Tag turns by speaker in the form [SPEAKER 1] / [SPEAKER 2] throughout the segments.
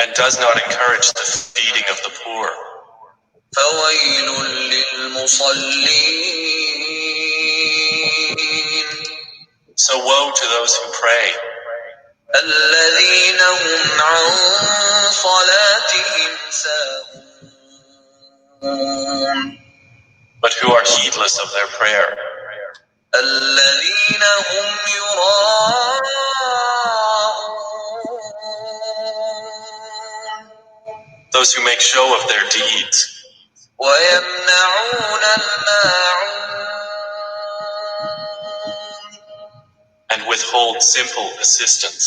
[SPEAKER 1] And does not encourage the feeding of the poor. فويل للمصلين. So woe to those who pray. الذين هم عن صلاتهم ساهون. But who are heedless of their prayer. الذين هم يراءون. Those who make show of their deeds. ويمنعون الماعون. And withhold simple assistance.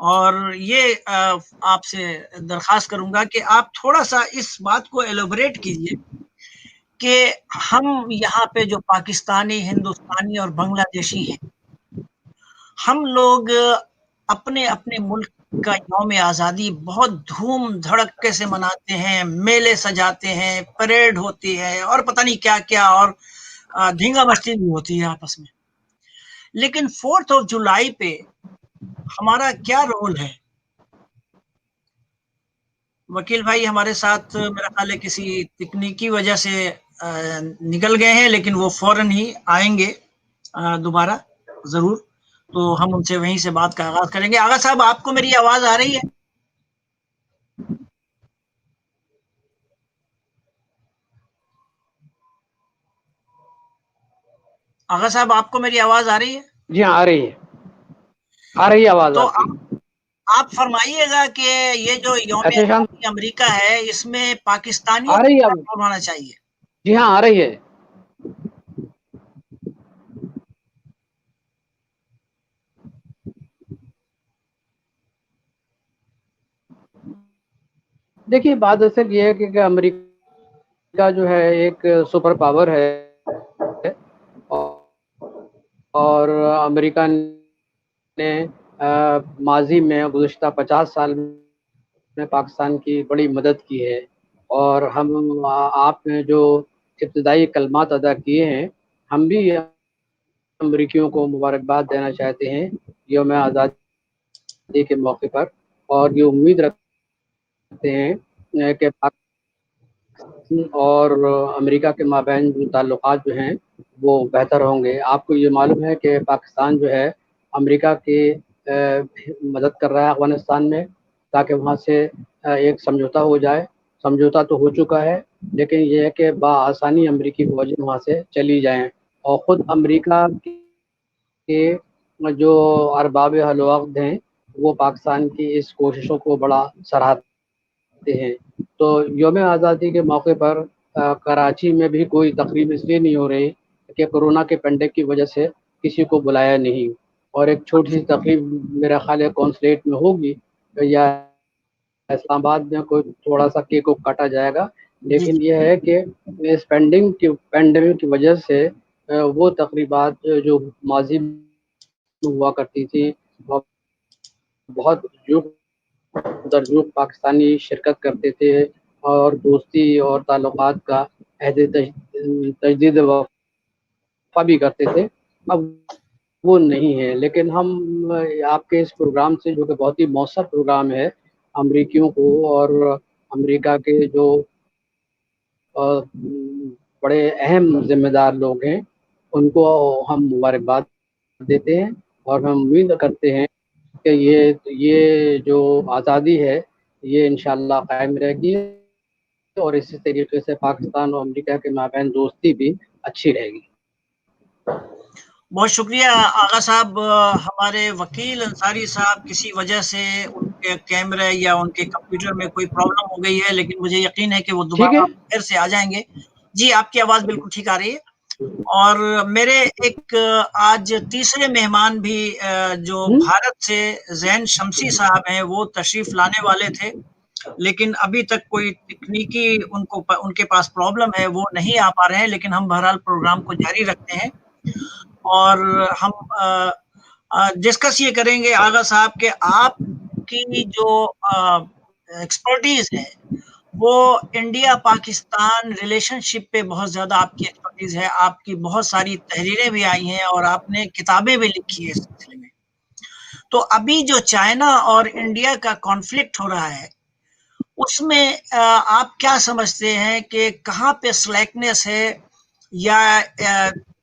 [SPEAKER 2] اور یہ آپ سے درخواست کروں گا کہ آپ تھوڑا سا اس بات کو ایلوبریٹ کیجئے کہ ہم یہاں پہ جو پاکستانی، ہندوستانی اور بنگلہ دیشی ہیں، ہم لوگ اپنے اپنے ملک کا یوم آزادی بہت دھوم دھڑکے سے مناتے ہیں، میلے سجاتے ہیں، پریڈ ہوتی ہے اور پتہ نہیں کیا کیا، اور دھینگا مستی بھی ہوتی ہے آپس میں. لیکن 4 جولائی پہ ہمارا کیا رول ہے؟ وکیل بھائی ہمارے ساتھ میرا خیال ہے کسی تکنیکی وجہ سے نکل گئے ہیں، لیکن وہ فوراً ہی آئیں گے دوبارہ ضرور. تو ہم ان سے وہیں سے بات کا آغاز کریں گے. آغا صاحب، آپ کو میری آواز آ رہی ہے؟ آغا صاحب، آپ کو میری آواز آ رہی ہے؟
[SPEAKER 3] جی ہاں، آ رہی ہے آواز
[SPEAKER 2] تو
[SPEAKER 3] آپ کی.
[SPEAKER 2] آپ فرمائیے گا کہ یہ جو یوم
[SPEAKER 3] اچھا شان،
[SPEAKER 2] آزادی امریکہ ہے، اس میں پاکستانیوں
[SPEAKER 3] آ
[SPEAKER 2] کو
[SPEAKER 3] رہی ہے؟
[SPEAKER 2] کیا رول ہونا چاہیے؟
[SPEAKER 3] جی ہاں، آ رہی ہے. دیکھیے، بات اصل یہ ہے کہ امریکہ جو ہے ایک سپر پاور ہے، اور امریکہ نے ماضی میں گزشتہ 50 سال میں پاکستان کی بڑی مدد کی ہے. اور آپ نے جو ابتدائی کلمات ادا کیے ہیں، ہم بھی امریکیوں کو مبارکباد دینا چاہتے ہیں یوم آزادی کے موقع پر، اور یہ امید رکھتے ہیں کہ پاکستان اور امریکہ کے مابین جو تعلقات جو ہیں وہ بہتر ہوں گے. آپ کو یہ معلوم ہے کہ پاکستان جو ہے امریکہ کی مدد کر رہا ہے افغانستان میں، تاکہ وہاں سے ایک سمجھوتا ہو جائے. سمجھوتا تو ہو چکا ہے، لیکن یہ ہے کہ بآسانی امریکی فوجیں وہاں سے چلی جائیں. اور خود امریکہ کے جو ارباب حل و عقد ہیں وہ پاکستان کی اس کوششوں کو بڑا سراہتے ہیں. تو یوم آزادی کے موقع پر کراچی میں بھی کوئی تقریب اس لیے نہیں ہو رہی کہ کورونا کے پینڈیمک کی وجہ سے کسی کو بلایا نہیں. اور ایک چھوٹی سی تقریب میرا خیال ہے کونسلیٹ میں ہوگی، یا اسلام آباد میں کوئی تھوڑا سا کیک کاٹا جائے گا.
[SPEAKER 2] جی
[SPEAKER 3] لیکن یہ ہے کہ اس پینڈیمک کی وجہ سے وہ تقریبات جو ماضی میں ہوا کرتی تھی، بہت درجوق پاکستانی شرکت کرتے تھے اور دوستی اور تعلقات کا عہد تجدید وفا بھی کرتے تھے. اب وہ نہیں ہے. لیکن ہم آپ کے اس پروگرام سے، جو کہ بہت ہی مؤثر پروگرام ہے، امریکیوں کو اور امریکہ کے جو بڑے اہم ذمہ دار لوگ ہیں ان کو ہم مبارکباد دیتے ہیں، اور ہم امید کرتے ہیں کہ یہ جو آزادی ہے یہ انشاءاللہ قائم رہے گی، اور اسی طریقے سے پاکستان اور امریکہ کے مابین دوستی بھی اچھی رہے گی.
[SPEAKER 2] بہت شکریہ آغا صاحب. ہمارے وکیل انصاری صاحب کسی وجہ سے ان کے کیمرے یا ان کے کمپیوٹر میں کوئی پرابلم ہو گئی ہے، لیکن مجھے یقین ہے کہ وہ
[SPEAKER 3] ٹھیک
[SPEAKER 2] دوبارہ
[SPEAKER 3] ہے.
[SPEAKER 2] پھر سے آ جائیں گے. جی، آپ کی آواز بالکل ٹھیک آ رہی ہے. اور میرے ایک آج تیسرے مہمان بھی جو بھارت سے زین شمسی صاحب ہیں، وہ تشریف لانے والے تھے، لیکن ابھی تک کوئی تکنیکی ان کے پاس پرابلم ہے، وہ نہیں آ پا رہے ہیں. لیکن ہم بہرحال پروگرام کو جاری رکھتے ہیں، اور ہم ڈسکس یہ کریں گے آغا صاحب کہ آپ کی جو ایکسپرٹیز ہے وہ انڈیا پاکستان ریلیشن شپ پہ بہت زیادہ آپ کی ایکسپرٹیز ہے. آپ کی بہت ساری تحریریں بھی آئی ہیں اور آپ نے کتابیں بھی لکھی ہیں اس سلسلے میں. تو ابھی جو چائنا اور انڈیا کا کانفلکٹ ہو رہا ہے، اس میں آپ کیا سمجھتے ہیں کہ کہاں پہ سلیکنیس ہے، یا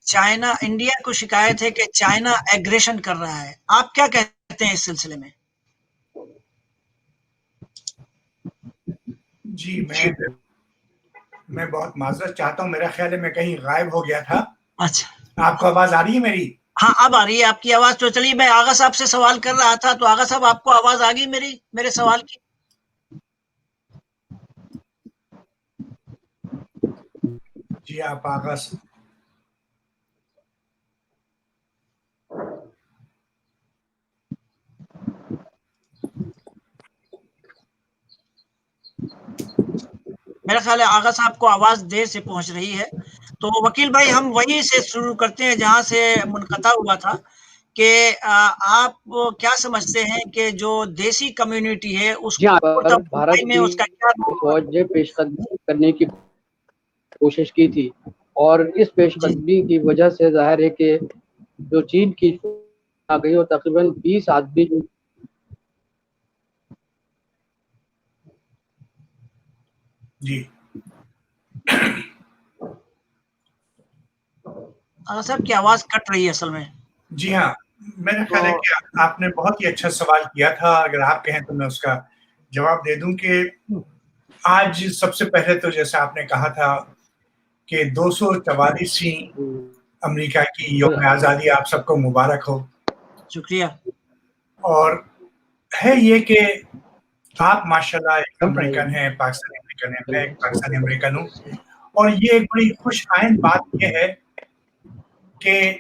[SPEAKER 2] چائنا، انڈیا کو شکایت ہے کہ چائنا ایگریشن کر رہا ہے؟ آپ کیا کہتے ہیں اس سلسلے میں؟
[SPEAKER 4] جی، میں بہت معذرت چاہتا ہوں، میرا خیال ہے میں کہیں غائب ہو گیا تھا.
[SPEAKER 2] اچھا،
[SPEAKER 4] آپ کو آواز آ رہی ہے میری؟
[SPEAKER 2] ہاں اب آ رہی ہے آپ کی آواز. تو چلیے، میں آغا صاحب سے سوال کر رہا تھا، تو آغا صاحب آپ کو آواز آ گئی میرے سوال کی؟
[SPEAKER 4] جی، آپ آغاز.
[SPEAKER 2] میرا خیال ہے آغا صاحب کو آواز دیر سے پہنچ رہی ہے. تو وکیل بھائی ہم وہیں سے شروع کرتے ہیں جہاں سے منقطع ہوا تھا کہ آپ کیا سمجھتے ہیں کہ جو دیسی کمیونٹی ہے اس
[SPEAKER 3] جی ہاں،
[SPEAKER 2] کو
[SPEAKER 3] پر بھارت
[SPEAKER 2] میں اس کا
[SPEAKER 3] کی
[SPEAKER 2] کیا رول ہے؟
[SPEAKER 3] فوج نے پیش قدمی کرنے کی کوشش کی تھی، اور اس پیش
[SPEAKER 2] جی
[SPEAKER 3] قدمی کی وجہ سے ظاہر ہے کہ جو چین کی آ گئی اور تقریباً 20 آدمی جو
[SPEAKER 4] جی
[SPEAKER 2] آغا صاحب کی آواز کٹ رہی ہے اصل میں.
[SPEAKER 4] جی ہاں، میرا
[SPEAKER 2] تو
[SPEAKER 4] خیال ہے کہ آپ نے بہت ہی اچھا سوال کیا تھا. اگر آپ کہیں تو میں اس کا جواب دے دوں کہ آج سب سے پہلے تو جیسا آپ نے کہا تھا کہ 244ویں امریکہ کی یوم آزادی آپ سب کو مبارک ہو.
[SPEAKER 2] شکریہ.
[SPEAKER 4] اور ہے یہ کہ آپ ماشاءاللہ ایک امریکن ہیں، پاکستانی امریکن ہیں، میں ایک پاکستانی امریکن ہوں، اور یہ ایک بڑی خوش آئند بات یہ ہے کہ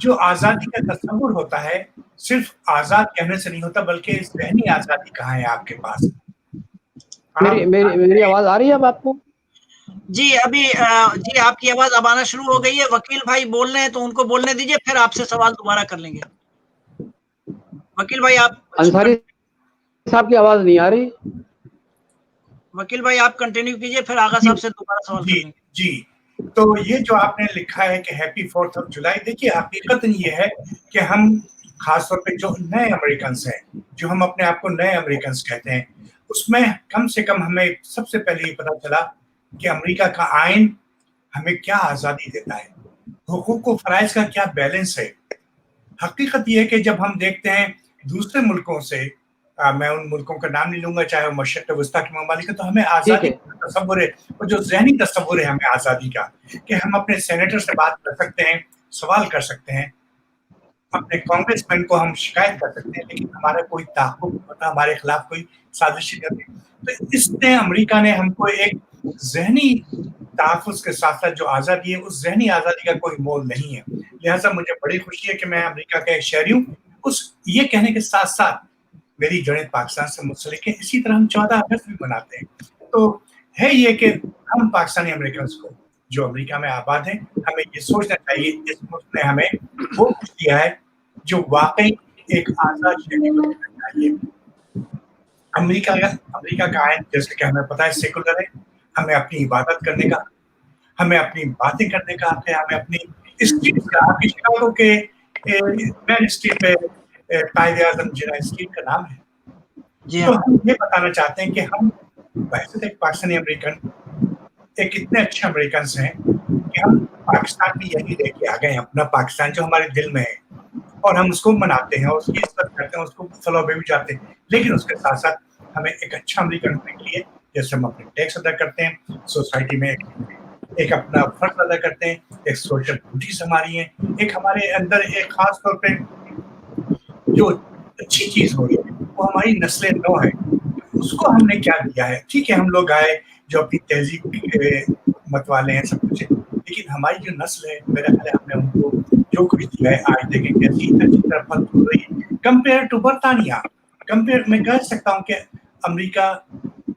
[SPEAKER 4] جو آزادی کا تصور ہوتا ہے صرف آزاد کہنے سے نہیں ہوتا، بلکہ ذہنی آزادی کہاں ہے آپ کے پاس.
[SPEAKER 3] میری آواز آ رہی ہے اب آپ کو؟
[SPEAKER 2] جی ابھی جی آپ کی آواز اب آنا شروع ہو گئی ہے. وکیل بھائی بول رہے ہیں تو ان کو بولنے دیجیے، پھر آپ سے سوال دوبارہ کر لیں گے. وکیل بھائی آپ
[SPEAKER 3] انصاری صاحب کی آواز نہیں آ رہی.
[SPEAKER 2] وکیل بھائی آپ کنٹینیو کیجئے، پھر آغا صاحب سے دوبارہ سوال کر
[SPEAKER 4] جی
[SPEAKER 2] لیں گے.
[SPEAKER 4] جی تو یہ جو آپ نے لکھا ہے کہ ہیپی 4th آف جولائی، دیکھیے حقیقت یہ ہے کہ ہم خاص طور پہ جو نئے امریکنز ہیں، جو ہم اپنے آپ کو نئے امریکنز کہتے ہیں، اس میں کم سے کم ہمیں سب سے پہلے یہ پتا چلا کہ امریکہ کا آئین ہمیں کیا آزادی دیتا ہے، حقوق و فرائض کا کیا بیلنس ہے. حقیقت یہ ہے کہ جب ہم دیکھتے ہیں دوسرے ملکوں سے، میں ان ملکوں کا نام نہیں لوں گا چاہے وہ مشرق وسطیٰ کے ممالک ہے، تو ہمیں
[SPEAKER 3] ٹھیک
[SPEAKER 4] آزادی
[SPEAKER 3] ہے.
[SPEAKER 4] کا تصور ہے، اور جو ذہنی تصور ہے ہمیں آزادی کا کہ ہم اپنے سینیٹر سے بات کر سکتے ہیں، سوال کر سکتے ہیں، اپنے کانگریس مین کو ہم شکایت کر سکتے ہیں، لیکن ہمارا کوئی تعاقب نہیں ہوتا، ہمارے خلاف کوئی سازش کرتی. تو اس نے امریکہ نے ہم کو ایک ذہنی تحفظ کے ساتھ ساتھ جو آزادی ہے، اس ذہنی آزادی کا کوئی مول نہیں ہے. لہٰذا مجھے بڑی خوشی ہے کہ میں امریکہ کا ایک شہری ہوں. اس یہ کہنے کے ساتھ ساتھ میری جڑیں پاکستان سے منسلک ہیں. اسی طرح ہم 14 اگست بھی مناتے ہیں. تو ہے یہ کہ ہم پاکستانی امریکنز کو جو امریکہ میں آباد ہیں، ہمیں یہ سوچنا چاہیے اس ملک نے ہمیں وہ کچھ دیا ہے جو واقعی ایک آزاد شہری کو دینا چاہیے. امریکہ کا آئین جیسے کہ ہمیں پتہ ہے سیکولر ہے. ہمیں اپنی عبادت کرنے کا، ہمیں اپنی باتیں کرنے کا حق ہے، ہمیں اپنی اسٹریٹ کا، آپ کی شکایتوں کے مین اسٹریٹ پہ قائد اعظم جناح اسٹریٹ کا نام ہے.
[SPEAKER 2] جی
[SPEAKER 4] تو
[SPEAKER 2] ہاں
[SPEAKER 4] ہم یہ بتانا چاہتے ہیں کہ ہم بحث ایک پاکستانی امریکن ایک اتنے اچھے امریکنز ہیں کہ ہم پاکستان بھی یہی لے کے آ گئے ہیں، اپنا پاکستان جو ہمارے دل میں ہے، اور ہم اس کو مناتے ہیں، اس کی عزت کرتے ہیں، اس کو فلو پہ بھی جاتے ہیں. لیکن اس کے ساتھ ساتھ ہمیں ایک اچھا امریکن ہونے کے لیے جیسے ہم اپنے ٹیکس ادا کرتے ہیں، سوسائٹی میں ایک اپنا فرض ادا کرتے ہیں، ایک سوشل ڈیوٹیز ہماری ہیں، ایک ہمارے اندر ایک خاص طور پہ جو اچھی چیز ہو رہی ہے وہ ہماری نسل نو ہے. اس کو ہم نے کیا دیا ہے؟ ٹھیک ہے ہم لوگ آئے جو اپنی تہذیب کے مت والے ہیں، سب کچھ ہے، لیکن ہماری جو نسل ہے میرا خیال ہے ہم نے ان کو جو کچھ دیا ہے آج دیکھیں کیسی اچھی طرح پھل پھول رہی ہے کمپیئر ٹو برطانیہ. میں کہہ سکتا ہوں کہ امریکہ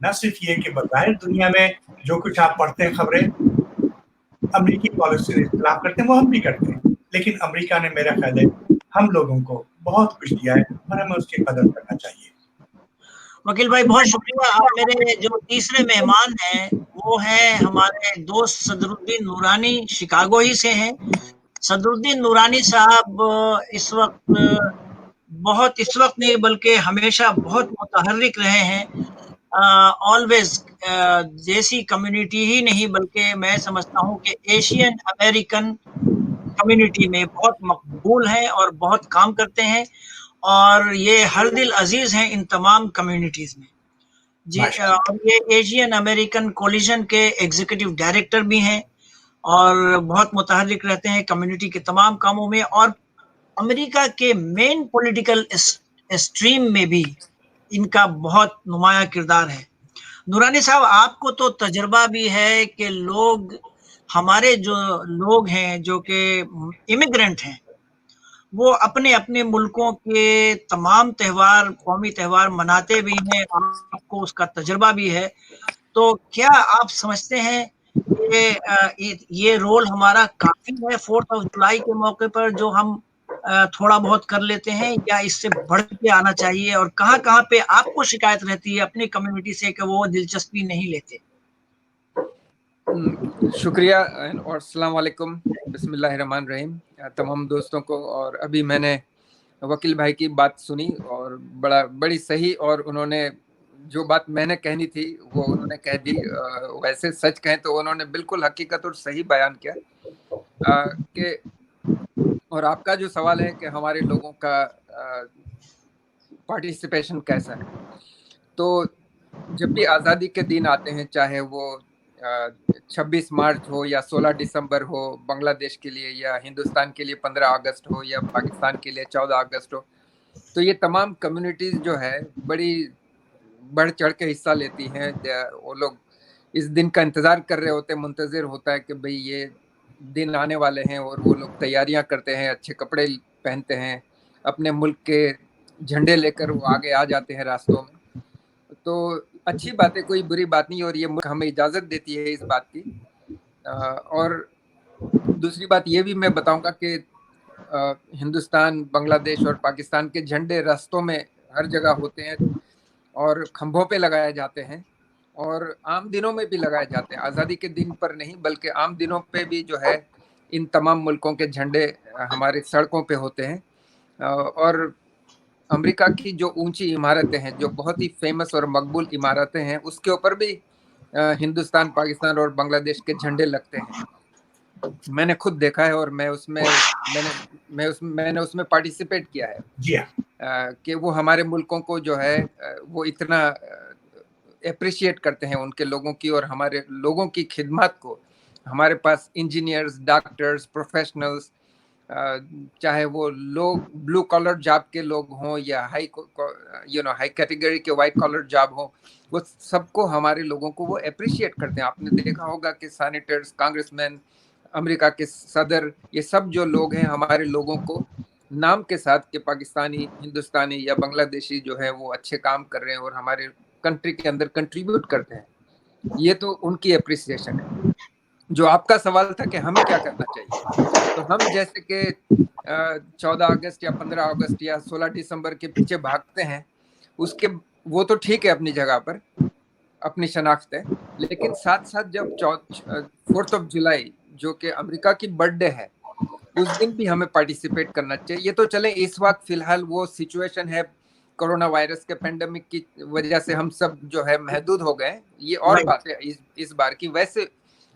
[SPEAKER 4] نہ صرف یہ کہ بظاہر دنیا میں جو کچھ آپ پڑھتے ہیں خبریں امریکی پالیسی سے اختلاف کرتے ہیں وہ ہم بھی کرتے ہیں، لیکن امریکہ نے میرا خیال ہے ہم لوگوں کو بہت کچھ دیا ہے اور ہمیں اس کی قدر کرنا چاہیے.
[SPEAKER 2] وکیل بھائی بہت شکریہ. میرے جو تیسرے مہمان ہیں وہ ہیں ہمارے دوست صدر الدین نورانی، شکاگو ہی سے ہیں. صدر الدین نورانی صاحب اس وقت نہیں بلکہ ہمیشہ بہت متحرک رہے ہیں. آلویز دیسی کمیونٹی ہی نہیں بلکہ میں سمجھتا ہوں کہ ایشین امریکن کمیونٹی میں بہت مقبول ہیں اور بہت کام کرتے ہیں، اور یہ ہر دل عزیز ہیں ان تمام کمیونٹیز میں. جی اور یہ ایشین امریکن کولیشن کے ایگزیکٹو ڈائریکٹر بھی ہیں اور بہت متحرک رہتے ہیں کمیونٹی کے تمام کاموں میں، اور امریکہ کے مین پولیٹیکل اسٹریم میں بھی ان کا بہت نمایاں کردار ہے. نورانی صاحب آپ کو تو تجربہ بھی ہے کہ ہمارے جو لوگ ہیں جو کہ امیگرنٹ ہیں وہ اپنے اپنے ملکوں کے تمام تہوار، قومی تہوار مناتے بھی ہیں، اور آپ کو اس کا تجربہ بھی ہے. تو کیا آپ سمجھتے ہیں کہ یہ رول ہمارا کافی ہے 4th آف جولائی کے موقع پر جو ہم تھوڑا بہت کر لیتے ہیں، یا اس سے بڑھ کے آنا چاہیے؟ اور کہاں کہاں پہ آپ کو شکایت رہتی ہے اپنی کمیونٹی سے کہ وہ دلچسپی نہیں لیتے؟
[SPEAKER 5] شکریہ اور السلام علیکم، بسم اللہ الرحمن الرحیم تمام دوستوں کو. اور ابھی میں نے وکیل بھائی کی بات سنی اور بڑی صحیح، اور انہوں نے جو بات میں نے کہنی تھی وہ انہوں نے کہہ دی. ویسے سچ کہیں تو انہوں نے بالکل حقیقت اور صحیح بیان کیا کہ اور آپ کا جو سوال ہے کہ ہمارے لوگوں کا پارٹیسپیشن کیسا ہے، تو جب بھی آزادی کے دن آتے ہیں، چاہے وہ 26 مارچ ہو یا 16 دسمبر ہو بنگلہ دیش کے لیے، یا ہندوستان کے لیے 15 اگست ہو یا پاکستان کے لیے 14 اگست ہو، تو یہ تمام کمیونٹیز جو ہے بڑی بڑھ چڑھ کے حصہ لیتی ہیں. وہ لوگ اس دن کا انتظار کر رہے ہوتے ہیں، منتظر ہوتا ہے کہ بھئی یہ دن آنے والے ہیں، اور وہ لوگ تیاریاں کرتے ہیں، اچھے کپڑے پہنتے ہیں، اپنے ملک کے جھنڈے لے کر وہ آگے آ جاتے ہیں راستوں میں. تو اچھی بات ہے، کوئی بری بات نہیں، اور یہ ملک ہمیں اجازت دیتی ہے اس بات کی. اور دوسری بات یہ بھی میں بتاؤں گا کہ ہندوستان، بنگلہ دیش اور پاکستان کے جھنڈے راستوں میں ہر جگہ ہوتے ہیں، اور کھمبوں پہ لگائے جاتے ہیں، اور عام دنوں میں بھی لگائے جاتے ہیں. آزادی کے دن پر نہیں بلکہ عام دنوں پہ بھی جو ہے ان تمام ملکوں کے جھنڈے ہماری سڑکوں پہ ہوتے ہیں. اور امریکہ کی جو اونچی عمارتیں ہیں، جو بہت ہی فیمس اور مقبول عمارتیں ہیں، اس کے اوپر بھی ہندوستان، پاکستان اور بنگلہ دیش کے جھنڈے لگتے ہیں. میں نے خود دیکھا ہے، اور میں نے اس میں پارٹیسپیٹ کیا ہے.
[SPEAKER 4] جی ہاں،
[SPEAKER 5] کہ وہ ہمارے ملکوں کو جو ہے وہ اتنا اپریشیٹ کرتے ہیں ان کے لوگوں کی اور ہمارے لوگوں کی خدمات کو. ہمارے پاس انجینئرز، ڈاکٹرز، پروفیشنلز، چاہے وہ لوگ بلو کالر جاب کے لوگ ہوں یا ہائی کیٹیگری کے وائٹ کالر جاب ہوں، وہ سب کو، ہمارے لوگوں کو وہ اپریشیٹ کرتے ہیں. آپ نے دیکھا ہوگا کہ سینیٹرز، کانگریس مین، امریکہ کے صدر، یہ سب جو لوگ ہیں ہمارے لوگوں کو نام کے ساتھ کہ پاکستانی، ہندوستانی یا بنگلہ دیشی جو ہے وہ اچھے کام کر رہے ہیں اور ہمارے کنٹری کے اندر کنٹریبیوٹ کرتے ہیں. یہ تو ان کی اپریسیشن ہے. جو آپ کا سوال تھا کہ ہمیں کیا کرنا چاہیے، تو ہم جیسے کہ 14 اگست یا 15 اگست یا 16 دسمبر کے پیچھے بھاگتے ہیں، اس کے وہ تو ٹھیک ہے اپنی جگہ پر، اپنی شناخت ہے، لیکن ساتھ ساتھ جب 4th آف جولائی جو کہ امریکہ کی برتھ ڈے ہے، اس دن بھی ہمیں پارٹیسپیٹ کرنا چاہیے. یہ تو چلیں اس وقت فی الحال وہ سچویشن ہے، کرونا وائرس کے پینڈیمک کی وجہ سے ہم سب جو ہے محدود ہو گئے، یہ اور بات ہے اس بار کی. ویسے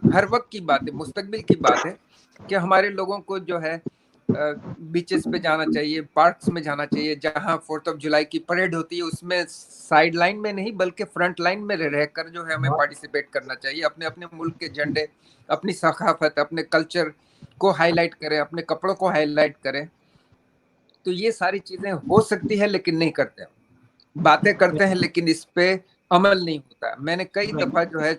[SPEAKER 5] ہر وقت کی بات ہے، مستقبل کی بات ہے کہ ہمارے لوگوں کو جو ہے بیچز پہ جانا چاہیے، پارکس میں جانا چاہیے، جہاں 4th آف جولائی کی پریڈ ہوتی ہے اس میں سائیڈ لائن میں نہیں بلکہ فرنٹ لائن میں رہ کر جو ہے ہمیں پارٹیسپیٹ کرنا چاہیے. اپنے اپنے ملک کے جھنڈے، اپنی ثقافت، اپنے کلچر کو ہائی لائٹ کریں، اپنے کپڑوں کو ہائی لائٹ کریں. تو یہ ساری چیزیں ہو سکتی ہے لیکن نہیں کرتے. باتیں کرتے ہیں لیکن اس پہ عمل نہیں ہوتا. میں نے کئی دفعہ جو ہے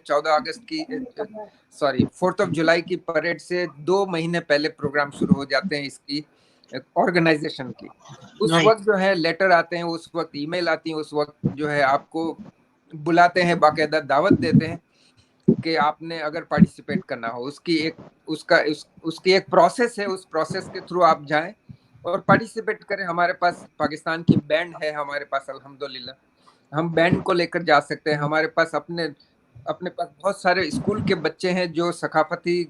[SPEAKER 5] 4th آف جولائی کی پریڈ سے 2 مہینے پہلے پروگرام شروع ہو جاتے ہیں اس کی آرگنائزیشن کی. اس وقت جو ہے لیٹر آتے ہیں، اس وقت ای میل آتی ہیں، اس وقت جو ہے آپ کو بلاتے ہیں، باقاعدہ دعوت دیتے ہیں کہ آپ نے اگر پارٹیسپیٹ کرنا ہو. اس کی ایک پروسیس ہے، اس پروسیس کے تھرو آپ جائیں اور پارٹیسپیٹ کریں. ہمارے پاس پاکستان کی بینڈ ہے، ہمارے پاس الحمدللہ ہم بینڈ کو لے کر جا سکتے ہیں. ہمارے پاس اپنے پاس بہت سارے اسکول کے بچے ہیں جو ثقافتی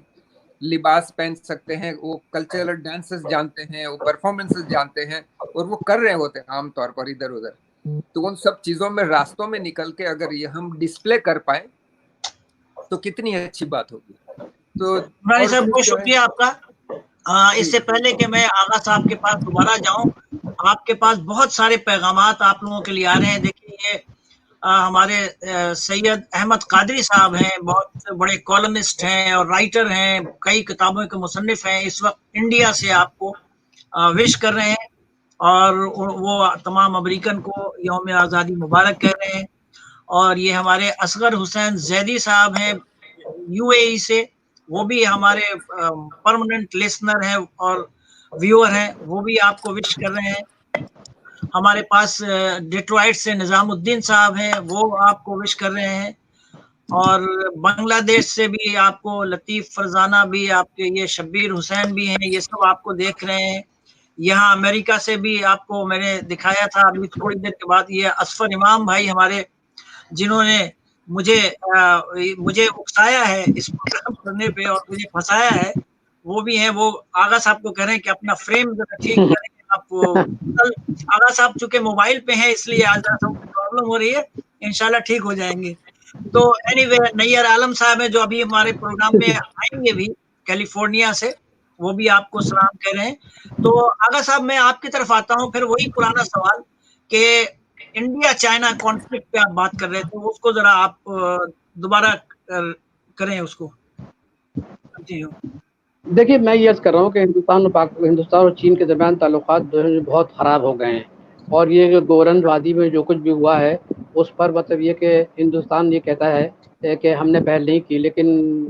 [SPEAKER 5] لباس پہن سکتے ہیں، وہ کلچرل ڈانسز جانتے ہیں، وہ پرفارمنسز جانتے ہیں، اور وہ کر رہے ہوتے ہیں عام طور پر ادھر ادھر. تو ان سب چیزوں میں راستوں میں نکل کے اگر یہ ہم ڈسپلے کر پائیں تو کتنی اچھی بات ہوگی. تو
[SPEAKER 2] صاحب بہت شکریہ آپ کا. اس سے پہلے کہ میں آغا صاحب کے پاس دوبارہ جاؤں، آپ کے پاس بہت سارے پیغامات آپ لوگوں کے لیے آ رہے ہیں. دیکھیے یہ ہمارے سید احمد قادری صاحب ہیں، بہت بڑے کالمسٹ ہیں اور رائٹر ہیں، کئی کتابوں کے مصنف ہیں. اس وقت انڈیا سے آپ کو وش کر رہے ہیں اور وہ تمام امریکن کو یوم آزادی مبارک کہہ رہے ہیں. اور یہ ہمارے اصغر حسین زیدی صاحب ہیں UAE سے، وہ بھی ہمارے پرماننٹ لسنر ہیں اور ویور ہیں، وہ بھی آپ کو وش کر رہے ہیں. ہمارے پاس ڈیٹرائٹ سے نظام الدین صاحب ہیں، وہ آپ کو وش کر رہے ہیں. اور بنگلہ دیش سے بھی آپ کو لطیف فرزانہ بھی، آپ کے یہ شبیر حسین بھی ہیں، یہ سب آپ کو دیکھ رہے ہیں. یہاں امریکہ سے بھی آپ کو میں نے دکھایا تھا ابھی تھوڑی دیر کے بعد، یہ اصفر امام بھائی ہمارے، جنہوں نے مجھے اکسایا ہے اس پروگرام کرنے پہ اور مجھے پھنسایا ہے، وہ بھی ہیں. وہ آغا صاحب کو کہہ رہے ہیں کہ اپنا فریم ذرا ٹھیک کریں. آپ آغا صاحب چونکہ موبائل پہ ہیں اس لیے آج پرابلم ہو رہی ہے، انشاءاللہ ٹھیک ہو جائیں گے. تو اینی وے نیئر عالم صاحب ہیں جو ابھی ہمارے پروگرام میں آئیں گے بھی کیلیفورنیا سے، وہ بھی آپ کو سلام کہہ رہے ہیں. تو آغا صاحب میں آپ کی طرف آتا ہوں، پھر وہی پرانا سوال کہ انڈیا چائنا کانفلکٹ پہ آپ بات کر رہے تھے، اس کو ذرا آپ دوبارہ کریں اس کو. جی
[SPEAKER 3] دیکھیے میں یہ عرض کر رہا ہوں کہ ہندوستان اور چین کے درمیان تعلقات بہت خراب ہو گئے ہیں، اور یہ گورن وادی میں جو کچھ بھی ہوا ہے اس پر مطلب یہ کہ ہندوستان یہ کہتا ہے کہ ہم نے پہل نہیں کی، لیکن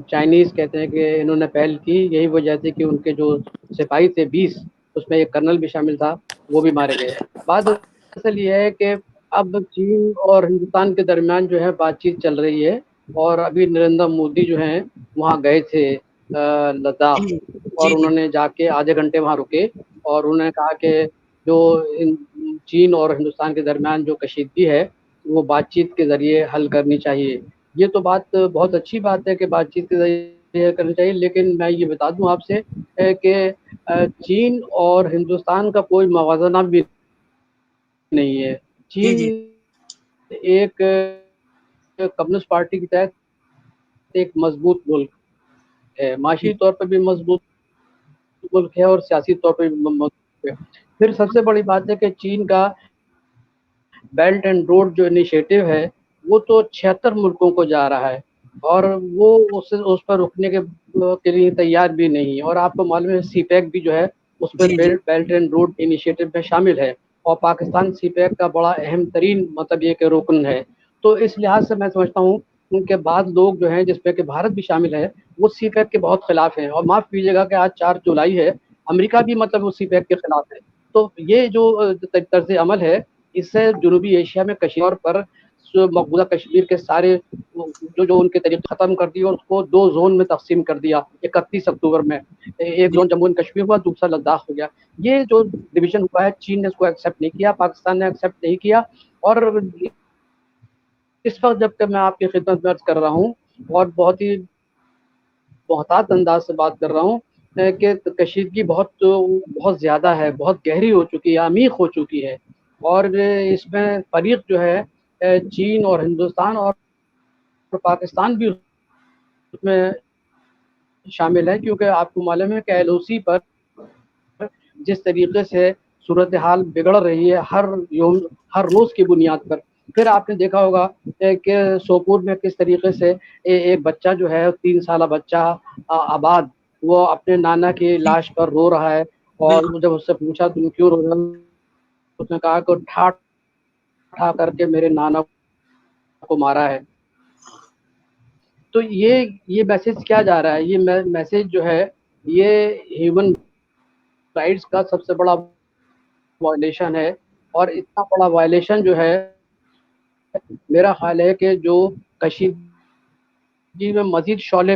[SPEAKER 3] چائنیز کہتے ہیں کہ انہوں نے پہل کی. یہی وجہ تھی کہ ان کے جو سپاہی تھے 20، اس میں ایک کرنل بھی شامل تھا، وہ بھی مارے گئے. بات اصل یہ ہے کہ اب چین اور ہندوستان کے درمیان جو ہے بات چیت چل رہی ہے، اور ابھی نریندر مودی جو ہیں وہاں گئے تھے لداخ،
[SPEAKER 2] جی
[SPEAKER 3] اور
[SPEAKER 2] جی
[SPEAKER 3] انہوں نے جا کے آدھے گھنٹے وہاں رکے، اور انہوں نے کہا کہ جو چین اور ہندوستان کے درمیان جو کشیدگی ہے وہ بات چیت کے ذریعے حل کرنی چاہیے. یہ تو بات بہت اچھی بات ہے کہ بات چیت کے ذریعے کرنی چاہیے، لیکن میں یہ بتا دوں آپ سے کہ چین اور ہندوستان کا کوئی موازنہ بھی نہیں ہے.
[SPEAKER 2] جی
[SPEAKER 3] چین
[SPEAKER 2] جی
[SPEAKER 3] ایک کمیونسٹ پارٹی کے تحت ایک مضبوط ملک ہے، معاشی طور پر بھی مضبوط ملک ہے اور سیاسی طور پر بھی مضبوط ہے. پھر سب سے بڑی بات ہے کہ چین کا بیلٹ اینڈ روڈ جو انیشیٹو ہے وہ تو 76 ملکوں کو جا رہا ہے، اور وہ اس پر رکنے کے لیے تیار بھی نہیں. اور آپ کو معلوم ہے سی پیک بھی جو ہے اس میں
[SPEAKER 2] جی جی
[SPEAKER 3] بیلٹ اینڈ روڈ انیشیٹو میں شامل ہے، اور پاکستان سی پیک کا بڑا اہم ترین مطلب یہ کہ رکن ہے. تو اس لحاظ سے میں سمجھتا ہوں ان کے بعد لوگ جو ہیں جس میں کہ بھارت بھی شامل ہے وہ سی پیک کے بہت خلاف ہیں. اور معاف کیجیے گا کہ آج 4 جولائی ہے، امریکہ بھی مطلب اس سی پیک کے خلاف ہے. تو یہ جو طرز عمل ہے اس سے جنوبی ایشیا میں کشمیر پر مقبوضہ کشمیر کے سارے جو ان کے طریقے ختم کر دیا اور اس کو 2 زون میں تقسیم کر دیا 31 اکتوبر میں. ایک
[SPEAKER 2] جی
[SPEAKER 3] زون جموں اینڈ کشمیر ہوا، دوسرا لداخ ہو گیا. یہ جو ڈویژن ہوا ہے چین نے اس کو ایکسیپٹ نہیں کیا، پاکستان نے ایکسیپٹ نہیں کیا. اور اس وقت جب کہ میں آپ کی خدمت میں عرض کر رہا ہوں اور بہت ہی محتاط انداز سے بات کر رہا ہوں کہ کشیدگی بہت زیادہ ہے، بہت گہری ہو چکی ہے، عمیق ہو چکی ہے. اور اس میں فریق جو ہے چین اور ہندوستان اور پاکستان بھی اس میں شامل ہے، کیونکہ آپ کو معلوم ہے کہ ایل او سی پر جس طریقے سے صورتحال بگڑ رہی ہے ہر روز کی بنیاد پر. پھر آپ نے دیکھا ہوگا کہ سوپور میں کس طریقے سے ایک بچہ جو ہے 3 سالہ بچہ آباد، وہ اپنے نانا کی
[SPEAKER 2] جی
[SPEAKER 3] لاش پر رو رہا ہے، اور
[SPEAKER 2] بالکل
[SPEAKER 3] جب اس سے پوچھا تم کیوں رو رہے ہو، اس نے کہا کہ ٹھا کر کے میرے نانا کو مارا ہے. تو یہ میسج کیا جا رہا ہے؟ یہ میسج جو ہے یہ ہیومن رائٹس کا سب سے بڑا وائلیشن ہے. اور اتنا بڑا وائلیشن جو ہے میرا خیال ہے کہ جو کشیدگی میں مزید شعلے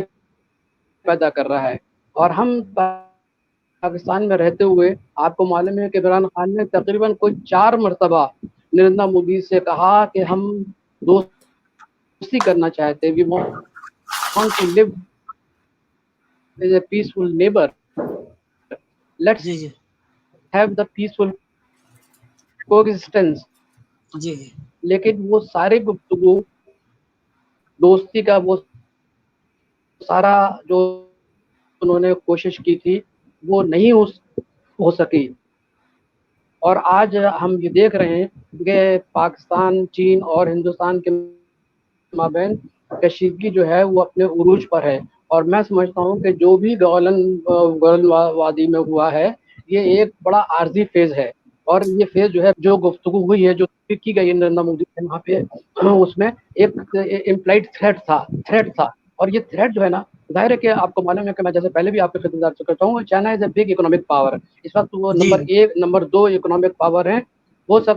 [SPEAKER 3] پیدا کر رہا ہے. اور ہم پاکستان میں رہتے ہوئے آپ کو معلوم ہے کہ عمران خان نے تقریباً کوئی 4 مرتبہ نریندر مودی سے کہا کہ ہم دوستی کرنا چاہتے، we want to live as a peaceful neighbour, let's
[SPEAKER 2] جی جی
[SPEAKER 3] ہیو دا پیسفل کوگزسٹنس.
[SPEAKER 2] جی
[SPEAKER 3] لیکن وہ سارے گفتگو دوستی کا وہ سارا جو انہوں نے کوشش کی تھی وہ نہیں ہو سکی. اور آج ہم یہ دیکھ رہے ہیں کہ پاکستان، چین اور ہندوستان کے مابین کشیدگی جو ہے وہ اپنے عروج پر ہے. اور میں سمجھتا ہوں کہ جو بھی گولن وادی میں ہوا ہے یہ ایک بڑا عارضی فیز ہے. اور یہ فیز جو ہے جو گفتگو ہوئی ہے، جو کی گئی نریندر مودی سے وہاں پہ، اس میں ایک امپلائڈ تھریٹ تھا. اور یہ تھریٹ جو ہے نا، ظاہر ہے کہ آپ کو معلوم ہے کہ میں جیسے پہلے بھی آپ کے خدمت کرتا ہوں، China is a big economic power. اس وقت وہ
[SPEAKER 2] جی
[SPEAKER 3] نمبر 2 اکنامک پاور ہیں. وہ سب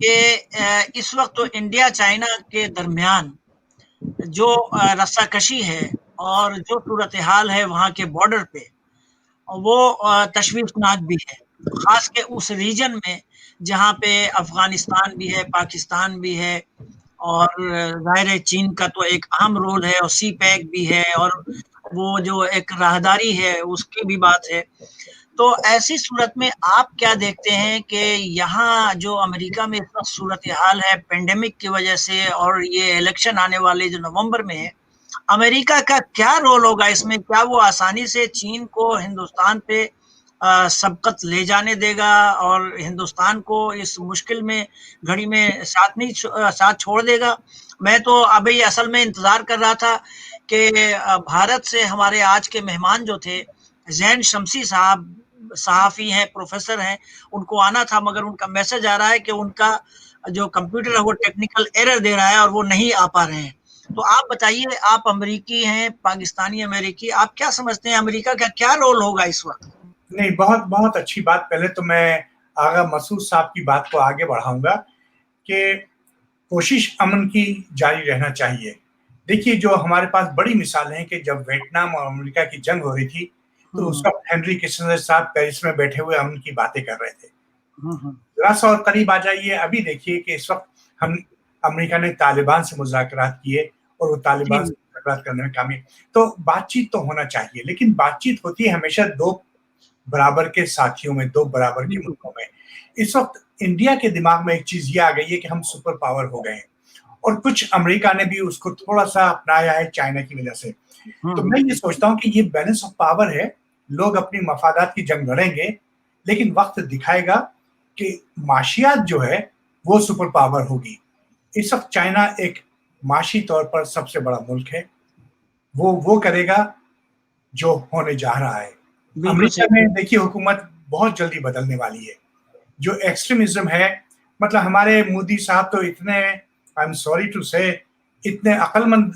[SPEAKER 2] کہ اس وقت تو انڈیا چائنا کے درمیان جو رسہ کشی ہے اور جو صورتحال ہے وہاں کے بارڈر پہ وہ تشویشناک بھی ہے، خاص کے اس ریجن میں جہاں پہ افغانستان بھی ہے، پاکستان بھی ہے، اور ظاہر چین کا تو ایک اہم رول ہے، اور سی پیک بھی ہے، اور وہ جو ایک راہداری ہے اس کی بھی بات ہے۔ تو ایسی صورت میں آپ کیا دیکھتے ہیں کہ یہاں جو امریکہ میں اس وقت صورتحال ہے پینڈیمک کی وجہ سے، اور یہ الیکشن آنے والے جو نومبر میں ہے، امریکہ کا کیا رول ہوگا اس میں؟ کیا وہ آسانی سے چین کو ہندوستان پہ سبقت لے جانے دے گا اور ہندوستان کو اس مشکل میں گھڑی میں ساتھ چھوڑ دے گا؟ میں تو ابھی اصل میں انتظار کر رہا تھا کہ بھارت سے ہمارے آج کے مہمان جو تھے زین شمسی صاحب، صحافی ہیں، پروفیسر ہیں، ان کو آنا تھا، مگر ان کا میسج آ رہا ہے کہ ان کا جو کمپیوٹر ہے وہ ٹیکنیکل ایرر دے رہا ہے اور وہ نہیں آ پا رہے ہیں۔ تو آپ بتائیے، آپ امریکی ہیں، پاکستانی امریکی، آپ کیا سمجھتے ہیں امریکہ کا کیا رول ہوگا اس وقت؟
[SPEAKER 4] نہیں، بہت بہت اچھی بات۔ پہلے تو میں آغا مسعود صاحب کی بات کو آگے بڑھاؤں گا کہ کوشش امن کی جاری رہنا چاہیے۔ دیکھیے، جو ہمارے پاس بڑی مثالیں ہیں کہ جب ویتنام اور امریکہ کی جنگ ہو رہی تھی تو اس وقت ہنری کسنجر صاحب پیرس میں بیٹھے ہوئے امن کی باتیں کر رہے تھے۔ ذرا سا اور قریب آ جائیے، ابھی دیکھیے کہ اس وقت امریکہ نے طالبان سے مذاکرات کیے اور وہ طالبان سے مذاکرات کرنے میں کامیاب۔ تو بات چیت تو ہونا چاہیے، لیکن بات چیت ہوتی ہے ہمیشہ دو برابر کے ساتھیوں میں، دو برابر کے ملکوں میں۔ اس وقت انڈیا کے دماغ میں ایک چیز یہ آ گئی ہے کہ ہم سپر پاور ہو گئے ہیں، اور کچھ امریکہ نے بھی اس کو تھوڑا سا اپنایا ہے چائنا کی وجہ سے۔ تو میں یہ سوچتا ہوں کہ یہ بیلنس آف پاور ہے، لوگ اپنی مفادات کی جنگ لڑیں گے، لیکن وقت دکھائے گا کہ معاشیات جو ہے وہ سپر پاور ہوگی۔ اس وقت چائنا ایک معاشی طور پر سب سے بڑا ملک ہے، وہ کرے گا جو ہونے جا رہا ہے۔ امریکہ میں دیکھیے حکومت بہت جلدی بدلنے والی ہے۔ جو ایکسٹریمزم ہے، مطلب ہمارے مودی صاحب تو اتنے آئی ایم سوری ٹو سے اتنے عقل مند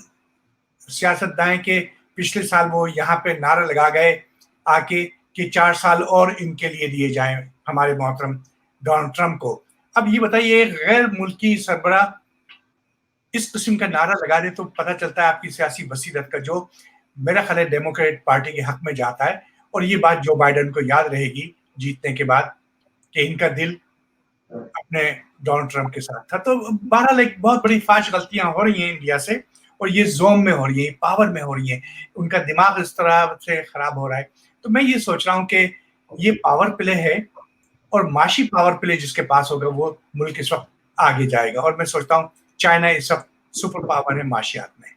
[SPEAKER 4] سیاست دائیں کہ پچھلے سال وہ یہاں پہ نعرہ لگا گئے آ کے کہ 4 سال اور ان کے لیے دیے جائیں ہمارے محترم ڈونلڈ ٹرمپ کو۔ اب یہ بتائیے، غیر ملکی سربراہ اس قسم کا نعرہ لگا دے تو پتہ چلتا ہے آپ کی سیاسی بصیرت کا، جو میرا خیال ہے ڈیموکریٹ پارٹی کے حق میں جاتا ہے۔ اور یہ بات جو بائیڈن کو یاد رہے گی جیتنے کے بعد کہ ان کا دل اپنے ڈونلڈ ٹرمپ کے ساتھ تھا۔ تو بہرحال ایک بہت بڑی فاش غلطیاں ہو رہی ہیں انڈیا سے، اور یہ زوم میں ہو رہی ہیں، پاور میں ہو رہی ہیں، ان کا دماغ اس طرح سے خراب ہو رہا ہے۔ تو میں یہ سوچ رہا ہوں کہ یہ پاور پلے ہے، اور معاشی پاور پلے جس کے پاس ہوگا وہ ملک اس وقت آگے جائے گا۔ اور میں سوچتا ہوں چائنا اس وقت سپر پاور ہے معاشیات میں۔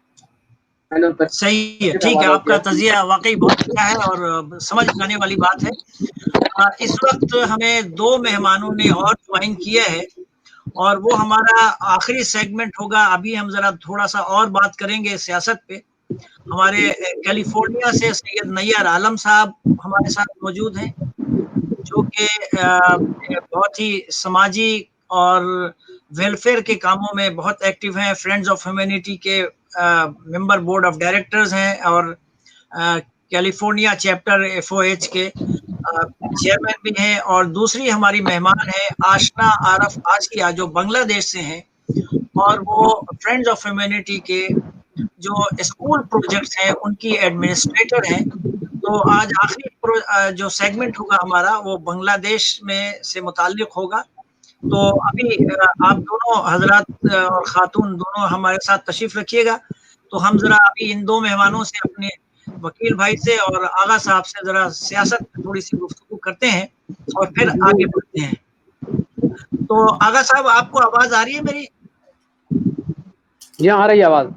[SPEAKER 2] صحیح ہے، ٹھیک ہے، آپ کا تجزیہ واقعی بہت اچھا ہے اور سمجھ جانے والی بات ہے۔ اس وقت ہمیں 2 مہمانوں نے اور جوائن کیا ہے، اور وہ ہمارا آخری سیگمنٹ ہوگا۔ ابھی ہم ذرا تھوڑا سا اور بات کریں گے سیاست پہ۔ ہمارے کیلیفورنیا سے سید نیار عالم صاحب ہمارے ساتھ موجود ہیں، جو کہ بہت ہی سماجی اور ویلفیئر کے کاموں میں بہت ایکٹیو ہیں، فرینڈز آف ہیومینٹی کے ممبر بورڈ آف ڈائریکٹرز ہیں، اور کیلیفورنیا چیپٹر FOH کے چیئرمین بھی ہیں۔ اور دوسری ہماری مہمان ہے آشنا عارف آسیہ، جو بنگلہ دیش سے ہیں، اور وہ فرینڈز آف ہیومینٹی کے جو اسکول پروجیکٹس ہیں ان کی ایڈمنسٹریٹر ہیں۔ تو آج آخری جو سیگمنٹ ہوگا ہمارا وہ بنگلہ دیش میں سے متعلق ہوگا۔ تو ابھی آپ دونوں حضرات اور خاتون دونوں ہمارے ساتھ تشریف رکھیے گا۔ تو ہم ذرا ابھی ان 2 مہمانوں سے، اپنے وکیل بھائی سے اور آغا صاحب سے، ذرا سیاست پہ تھوڑی سی گفتگو کرتے ہیں اور پھر آگے بڑھتے ہیں۔ تو آغا صاحب، آپ کو آواز آ رہی ہے میری؟
[SPEAKER 3] جی آ رہی ہے آواز۔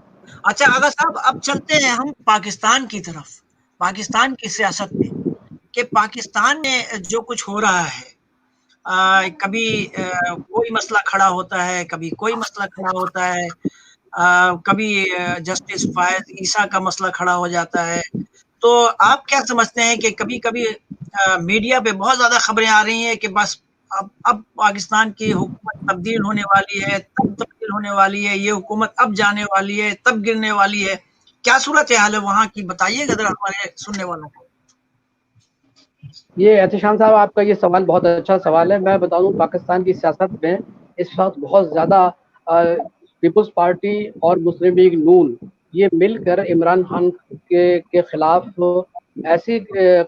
[SPEAKER 2] اچھا آغا صاحب، اب چلتے ہیں ہم پاکستان کی طرف، پاکستان کی سیاست میں، کہ پاکستان میں جو کچھ ہو رہا ہے، کبھی کوئی مسئلہ کھڑا ہوتا ہے، کبھی کوئی مسئلہ کھڑا ہوتا ہے، کبھی جسٹس فائز عیسیٰ کا مسئلہ کھڑا ہو جاتا ہے۔ تو آپ کیا سمجھتے ہیں کہ کبھی کبھی میڈیا پہ بہت زیادہ خبریں آ رہی ہیں کہ بس اب پاکستان کی حکومت تبدیل ہونے والی ہے، تب تبدیل ہونے والی ہے، یہ حکومت اب جانے والی ہے، تب گرنے والی ہے؟ کیا صورتحال ہے وہاں کی، بتائیے گا ذرا ہمارے سننے والوں کو۔
[SPEAKER 3] یہ احتشام صاحب، آپ کا یہ سوال بہت اچھا سوال ہے۔ میں بتا دوں، پاکستان کی سیاست میں اس وقت بہت زیادہ پیپلز پارٹی اور مسلم لیگ نون یہ مل کر عمران خان کے خلاف ایسی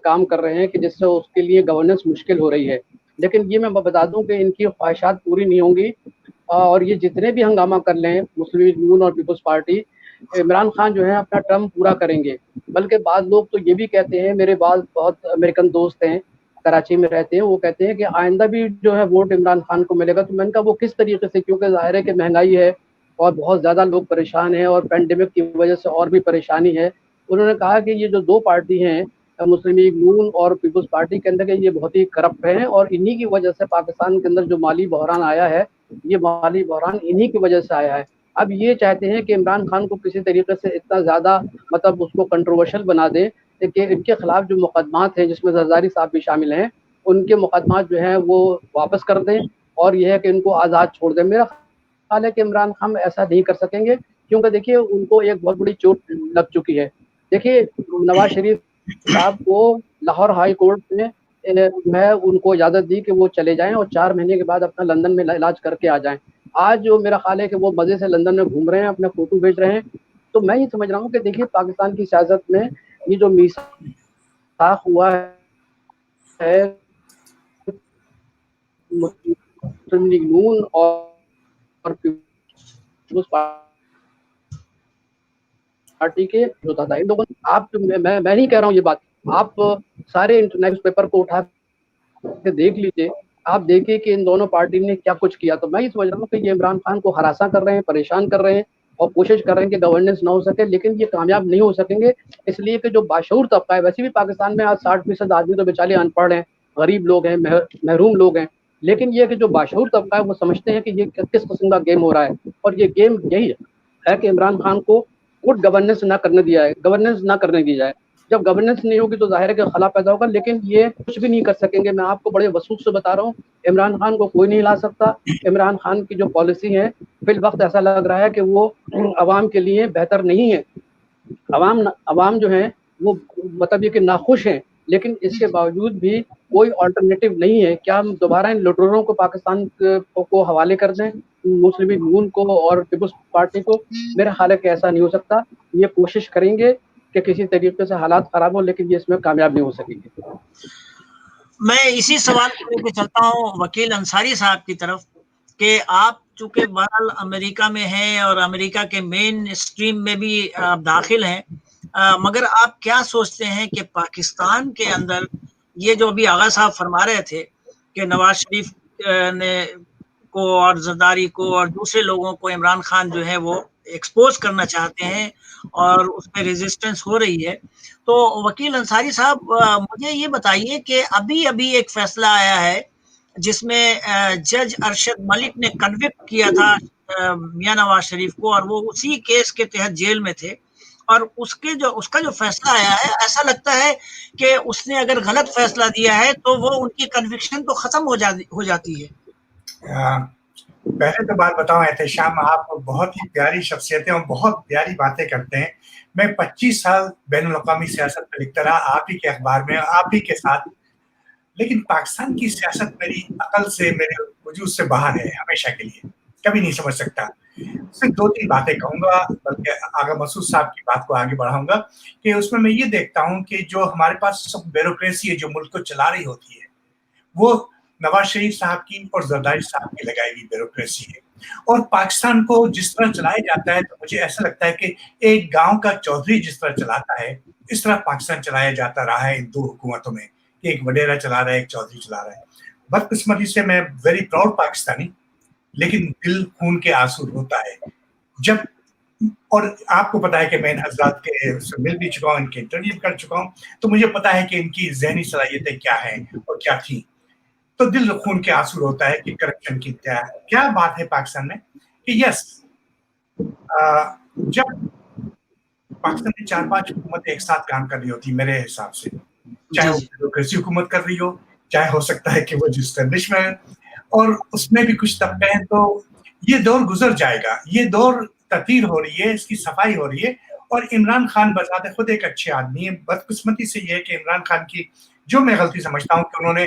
[SPEAKER 3] کام کر رہے ہیں کہ جس سے اس کے لیے گورننس مشکل ہو رہی ہے. لیکن یہ میں بتا دوں کہ ان کی خواہشات پوری نہیں ہوں گی, اور یہ جتنے بھی ہنگامہ کر لیں مسلم لیگ نون اور پیپلز پارٹی, عمران خان جو ہے اپنا ٹرم پورا کریں گے. بلکہ بعض لوگ تو یہ بھی کہتے ہیں, میرے بعض بہت امریکن دوست ہیں کراچی میں رہتے ہیں, وہ کہتے ہیں کہ آئندہ بھی جو ہے ووٹ عمران خان کو ملے گا. تو میں نے کہا وہ کس طریقے سے, کیونکہ ظاہر ہے کہ مہنگائی ہے اور بہت زیادہ لوگ پریشان ہیں اور پینڈیمک کی وجہ سے اور بھی پریشانی ہے. انہوں نے کہا کہ یہ جو دو پارٹی ہیں مسلم لیگ نون اور پیپلز پارٹی کے اندر کے, یہ بہت ہی کرپٹ ہیں, اور انہی کی وجہ سے پاکستان کے اندر جو مالی بحران آیا ہے, یہ مالی بحران انہی کی وجہ سے آیا ہے. اب یہ چاہتے ہیں کہ عمران خان کو کسی طریقے سے اتنا زیادہ مطلب اس کو کنٹروورشل بنا دیں کہ ان کے خلاف جو مقدمات ہیں جس میں زرداری صاحب بھی شامل ہیں, ان کے مقدمات جو ہیں وہ واپس کر دیں اور یہ ہے کہ ان کو آزاد چھوڑ دیں. میرا خیال ہے کہ عمران خان ایسا نہیں کر سکیں گے, کیونکہ دیکھیے ان کو ایک بہت بڑی چوٹ لگ چکی ہے. دیکھیے نواز شریف صاحب کو لاہور ہائی کورٹ نے ان کو اجازت دی کہ وہ چلے جائیں اور 4 مہینے کے بعد اپنا لندن میں علاج کر کے آ جائیں. آج جو میرا خیال ہے کہ وہ مزے سے لندن میں گھوم رہے ہیں, اپنے فوٹو بھیج رہے ہیں. تو میں یہ سمجھ رہا ہوں کہ دیکھیے پاکستان کی سیاست میں یہ جو میثاق ہوا ہے مسلم لیگ نون اور پیپلز پارٹی کے جو تھا ان لوگوں, آپ میں نہیں کہہ رہا ہوں یہ بات, آپ سارے نیوز پیپر کو اٹھا کے دیکھ لیجیے, آپ دیکھیں کہ ان دونوں پارٹی نے کیا کچھ کیا. تو میں یہ سمجھ رہا ہوں کہ یہ عمران خان کو ہراساں کر رہے ہیں, پریشان کر رہے ہیں اور کوشش کر رہے ہیں کہ گورننس نہ ہو سکے, لیکن یہ کامیاب نہیں ہو سکیں گے. اس لیے کہ جو باشعور طبقہ ہے, ویسے بھی پاکستان میں آج 60% آدمی تو بیچارے ان پڑھ ہیں, غریب لوگ ہیں, محروم لوگ ہیں, لیکن یہ کہ جو باشعور طبقہ ہے وہ سمجھتے ہیں کہ یہ کس قسم کا گیم ہو رہا ہے, اور یہ گیم یہی ہے کہ عمران خان کو گڈ گورننس نہ کرنے دی جائے. جب گورننس نہیں ہوگی تو ظاہر ہے کہ خلا پیدا ہوگا, لیکن یہ کچھ بھی نہیں کر سکیں گے. میں آپ کو بڑے وثوق سے بتا رہا ہوں, عمران خان کو کوئی نہیں لا سکتا. عمران خان کی جو پالیسی ہے فی الوقت ایسا لگ رہا ہے کہ وہ عوام کے لیے بہتر نہیں ہے. عوام جو ہے وہ مطلب یہ کہ ناخوش ہیں, لیکن اس کے باوجود بھی کوئی آلٹرنیٹو نہیں ہے. کیا ہم دوبارہ ان لوٹروں کو پاکستان کو حوالے کر دیں, مسلم لیگ نون کو اور پیپلز پارٹی کو؟ میرا خیال ہے کہ ایسا نہیں ہو سکتا. یہ کوشش کریں گے کہ کسی طریقے سے حالات خراب ہو, لیکن یہ اس میں کامیاب نہیں ہو سکیں گے.
[SPEAKER 2] میں اسی سوال کو لے کے چلتا ہوں وکیل انصاری صاحب کی طرف کہ آپ چونکہ بہرحال امریکہ میں ہیں اور امریکہ کے مین اسٹریم میں بھی آپ داخل ہیں, مگر آپ کیا سوچتے ہیں کہ پاکستان کے اندر یہ جو ابھی آغا صاحب فرما رہے تھے کہ نواز شریف نے کو اور زرداری کو اور دوسرے لوگوں کو عمران خان جو ہے وہ ایکسپوز کرنا چاہتے ہیں اور اس میں ریزسٹنس ہو رہی ہے, تو وکیل انصاری صاحب مجھے یہ بتائیے کہ ابھی ایک فیصلہ آیا ہے جس میں جج ارشد ملک نے کنوکٹ کیا تھا میاں نواز شریف کو, اور وہ اسی کیس کے تحت جیل میں تھے, اور اس کا جو فیصلہ آیا ہے ایسا لگتا ہے کہ اس نے اگر غلط فیصلہ دیا ہے تو وہ ان کی کنوکشن تو ختم ہو جاتی ہے.
[SPEAKER 4] پہلے تو بات بتاؤں احتشام, آپ بہت ہی پیاری شخصیتیں اور بہت پیاری باتیں کرتے ہیں. میں 25 سال بین الاقوامی سیاست میں لکھتا رہا, آپ ہی کے اخبار میں, آپ ہی کے ساتھ, لیکن پاکستان کی سیاست میری عقل سے, میرے وجود سے باہر ہے ہمیشہ کے لیے, کبھی نہیں سمجھ سکتا. صرف 2-3 باتیں کہوں گا, بلکہ آغا مسعود صاحب کی بات کو آگے بڑھاؤں گا کہ اس میں یہ دیکھتا ہوں کہ جو ہمارے پاس سب بیوروکریسی ہے جو ملک کو چلا رہی ہوتی ہے, وہ نواز شریف صاحب کی اور زرداری صاحب کی لگائی ہوئی بیوروکریسی ہے. اور پاکستان کو جس طرح چلایا جاتا ہے تو مجھے ایسا لگتا ہے کہ ایک گاؤں کا چودھری جس طرح چلاتا ہے اس طرح پاکستان چلایا جاتا رہا ہے ان 2 حکومتوں میں, کہ ایک وڈیرا چلا رہا ہے, ایک چودھری چلا رہا ہے. بدقسمتی سے میں ویری پراؤڈ پاکستانی, لیکن دل خون کے آنسو ہوتا ہے جب, اور آپ کو پتا ہے کہ میں ان حضرات کے مل بھی چکا ہوں, ان کے انٹرویو کر چکا ہوں, تو مجھے پتا ہے کہ ان کی ذہنی صلاحیتیں کیا ہیں اور کیا تھیں. تو دل خون کے آنسو ہوتا ہے کہ کرپشن کی کیا بات ہے پاکستان میں, کہ یس جب پاکستان میں 4-5 حکومتیں ایک ساتھ کام کر رہی ہوتی میرے حساب سے, چاہے وہ بیوروکریسی حکومت کر رہی ہو, چاہے ہو سکتا ہے کہ وہ جو اسٹیبلشمنٹ اور اس میں بھی کچھ طبقے ہیں, تو یہ دور گزر جائے گا. یہ دور تطہیر ہو رہی ہے, اس کی صفائی ہو رہی ہے. اور عمران خان بذات خود ایک اچھے آدمی ہے. بدقسمتی سے یہ ہے کہ عمران خان کی جو میں غلطی سمجھتا ہوں کہ انہوں نے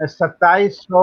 [SPEAKER 6] 2700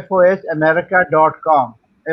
[SPEAKER 6] fohamerica.com,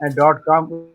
[SPEAKER 6] .com,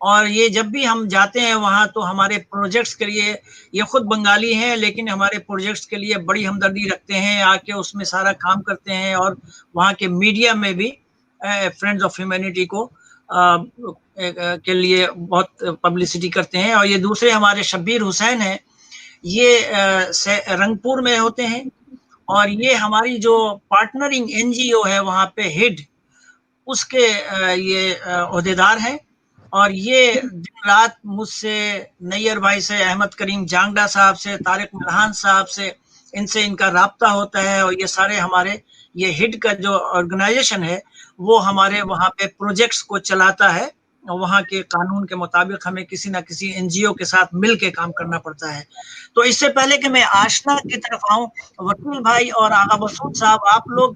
[SPEAKER 2] اور یہ جب بھی ہم جاتے ہیں وہاں تو ہمارے پروجیکٹس کے لیے، یہ خود بنگالی ہیں لیکن ہمارے پروجیکٹس کے لیے بڑی ہمدردی رکھتے ہیں، آ کے اس میں سارا کام کرتے ہیں، اور وہاں کے میڈیا میں بھی فرینڈز آف ہیومینٹی کو کے لیے بہت پبلسٹی کرتے ہیں۔ اور یہ دوسرے ہمارے شبیر حسین ہیں، یہ رنگپور میں ہوتے ہیں، اور یہ ہماری جو پارٹنرنگ NGO ہے وہاں پہ ہیڈ، اس کے یہ عہدیدار ہیں، اور یہ دن رات مجھ سے، نیئر بھائی سے، احمد کریم جانگڈا صاحب سے، طارق مرحان صاحب سے، ان سے ان کا رابطہ ہوتا ہے، اور یہ سارے ہمارے یہ ہیڈ کا جو آرگنائزیشن ہے وہ ہمارے وہاں پہ پروجیکٹس کو چلاتا ہے، اور وہاں کے قانون کے مطابق ہمیں کسی نہ کسی NGO کے ساتھ مل کے کام کرنا پڑتا ہے۔ تو اس سے پہلے کہ میں آشنا کی طرف آؤں، وکیل بھائی اور آغا مسعود صاحب، آپ لوگ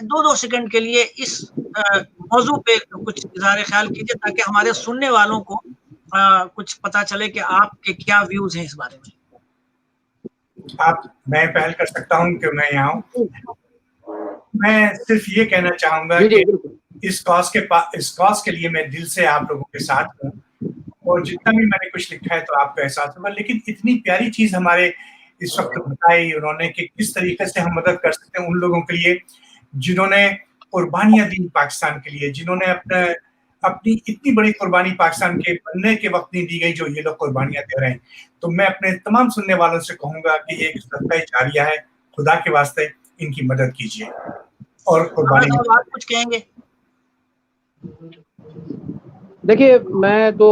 [SPEAKER 2] 2 سیکنڈ کے لیے اس موضوع پہ کچھ اظہار خیال کیجیے تاکہ ہمارے سننے والوں کو کچھ پتا چلے کہ آپ کے کیا ویوز ہیں اس بارے میں۔
[SPEAKER 4] میں پہل کر سکتا ہوں کہ میں یہاں ہوں۔ میں صرف یہ کہنا چاہوں گا کہ اس کاز کے لیے میں دل سے آپ لوگوں کے ساتھ ہوں، اور جتنا بھی میں نے کچھ لکھا ہے تو آپ کو احساس ہوگا، لیکن اتنی پیاری چیز ہمارے اس وقت بتائی انہوں نے کہ کس طریقے سے ہم مدد کر سکتے ہیں ان لوگوں کے لیے جنہوں نے قربانیاں دی پاکستان کے لیے، جنہوں نے اپنی اتنی بڑی قربانی پاکستان کے بننے کے وقت نہیں دی گئی جو یہ لوگ قربانیاں دے رہے ہیں۔ تو میں اپنے تمام سننے والوں سے کہوں گا کہ یہ ایک صدقہ جاریہ ہے، خدا کے واسطے ان کی مدد کیجیے اور قربانی۔
[SPEAKER 2] آپ کچھ کہیں گے؟
[SPEAKER 3] دیکھیے، میں تو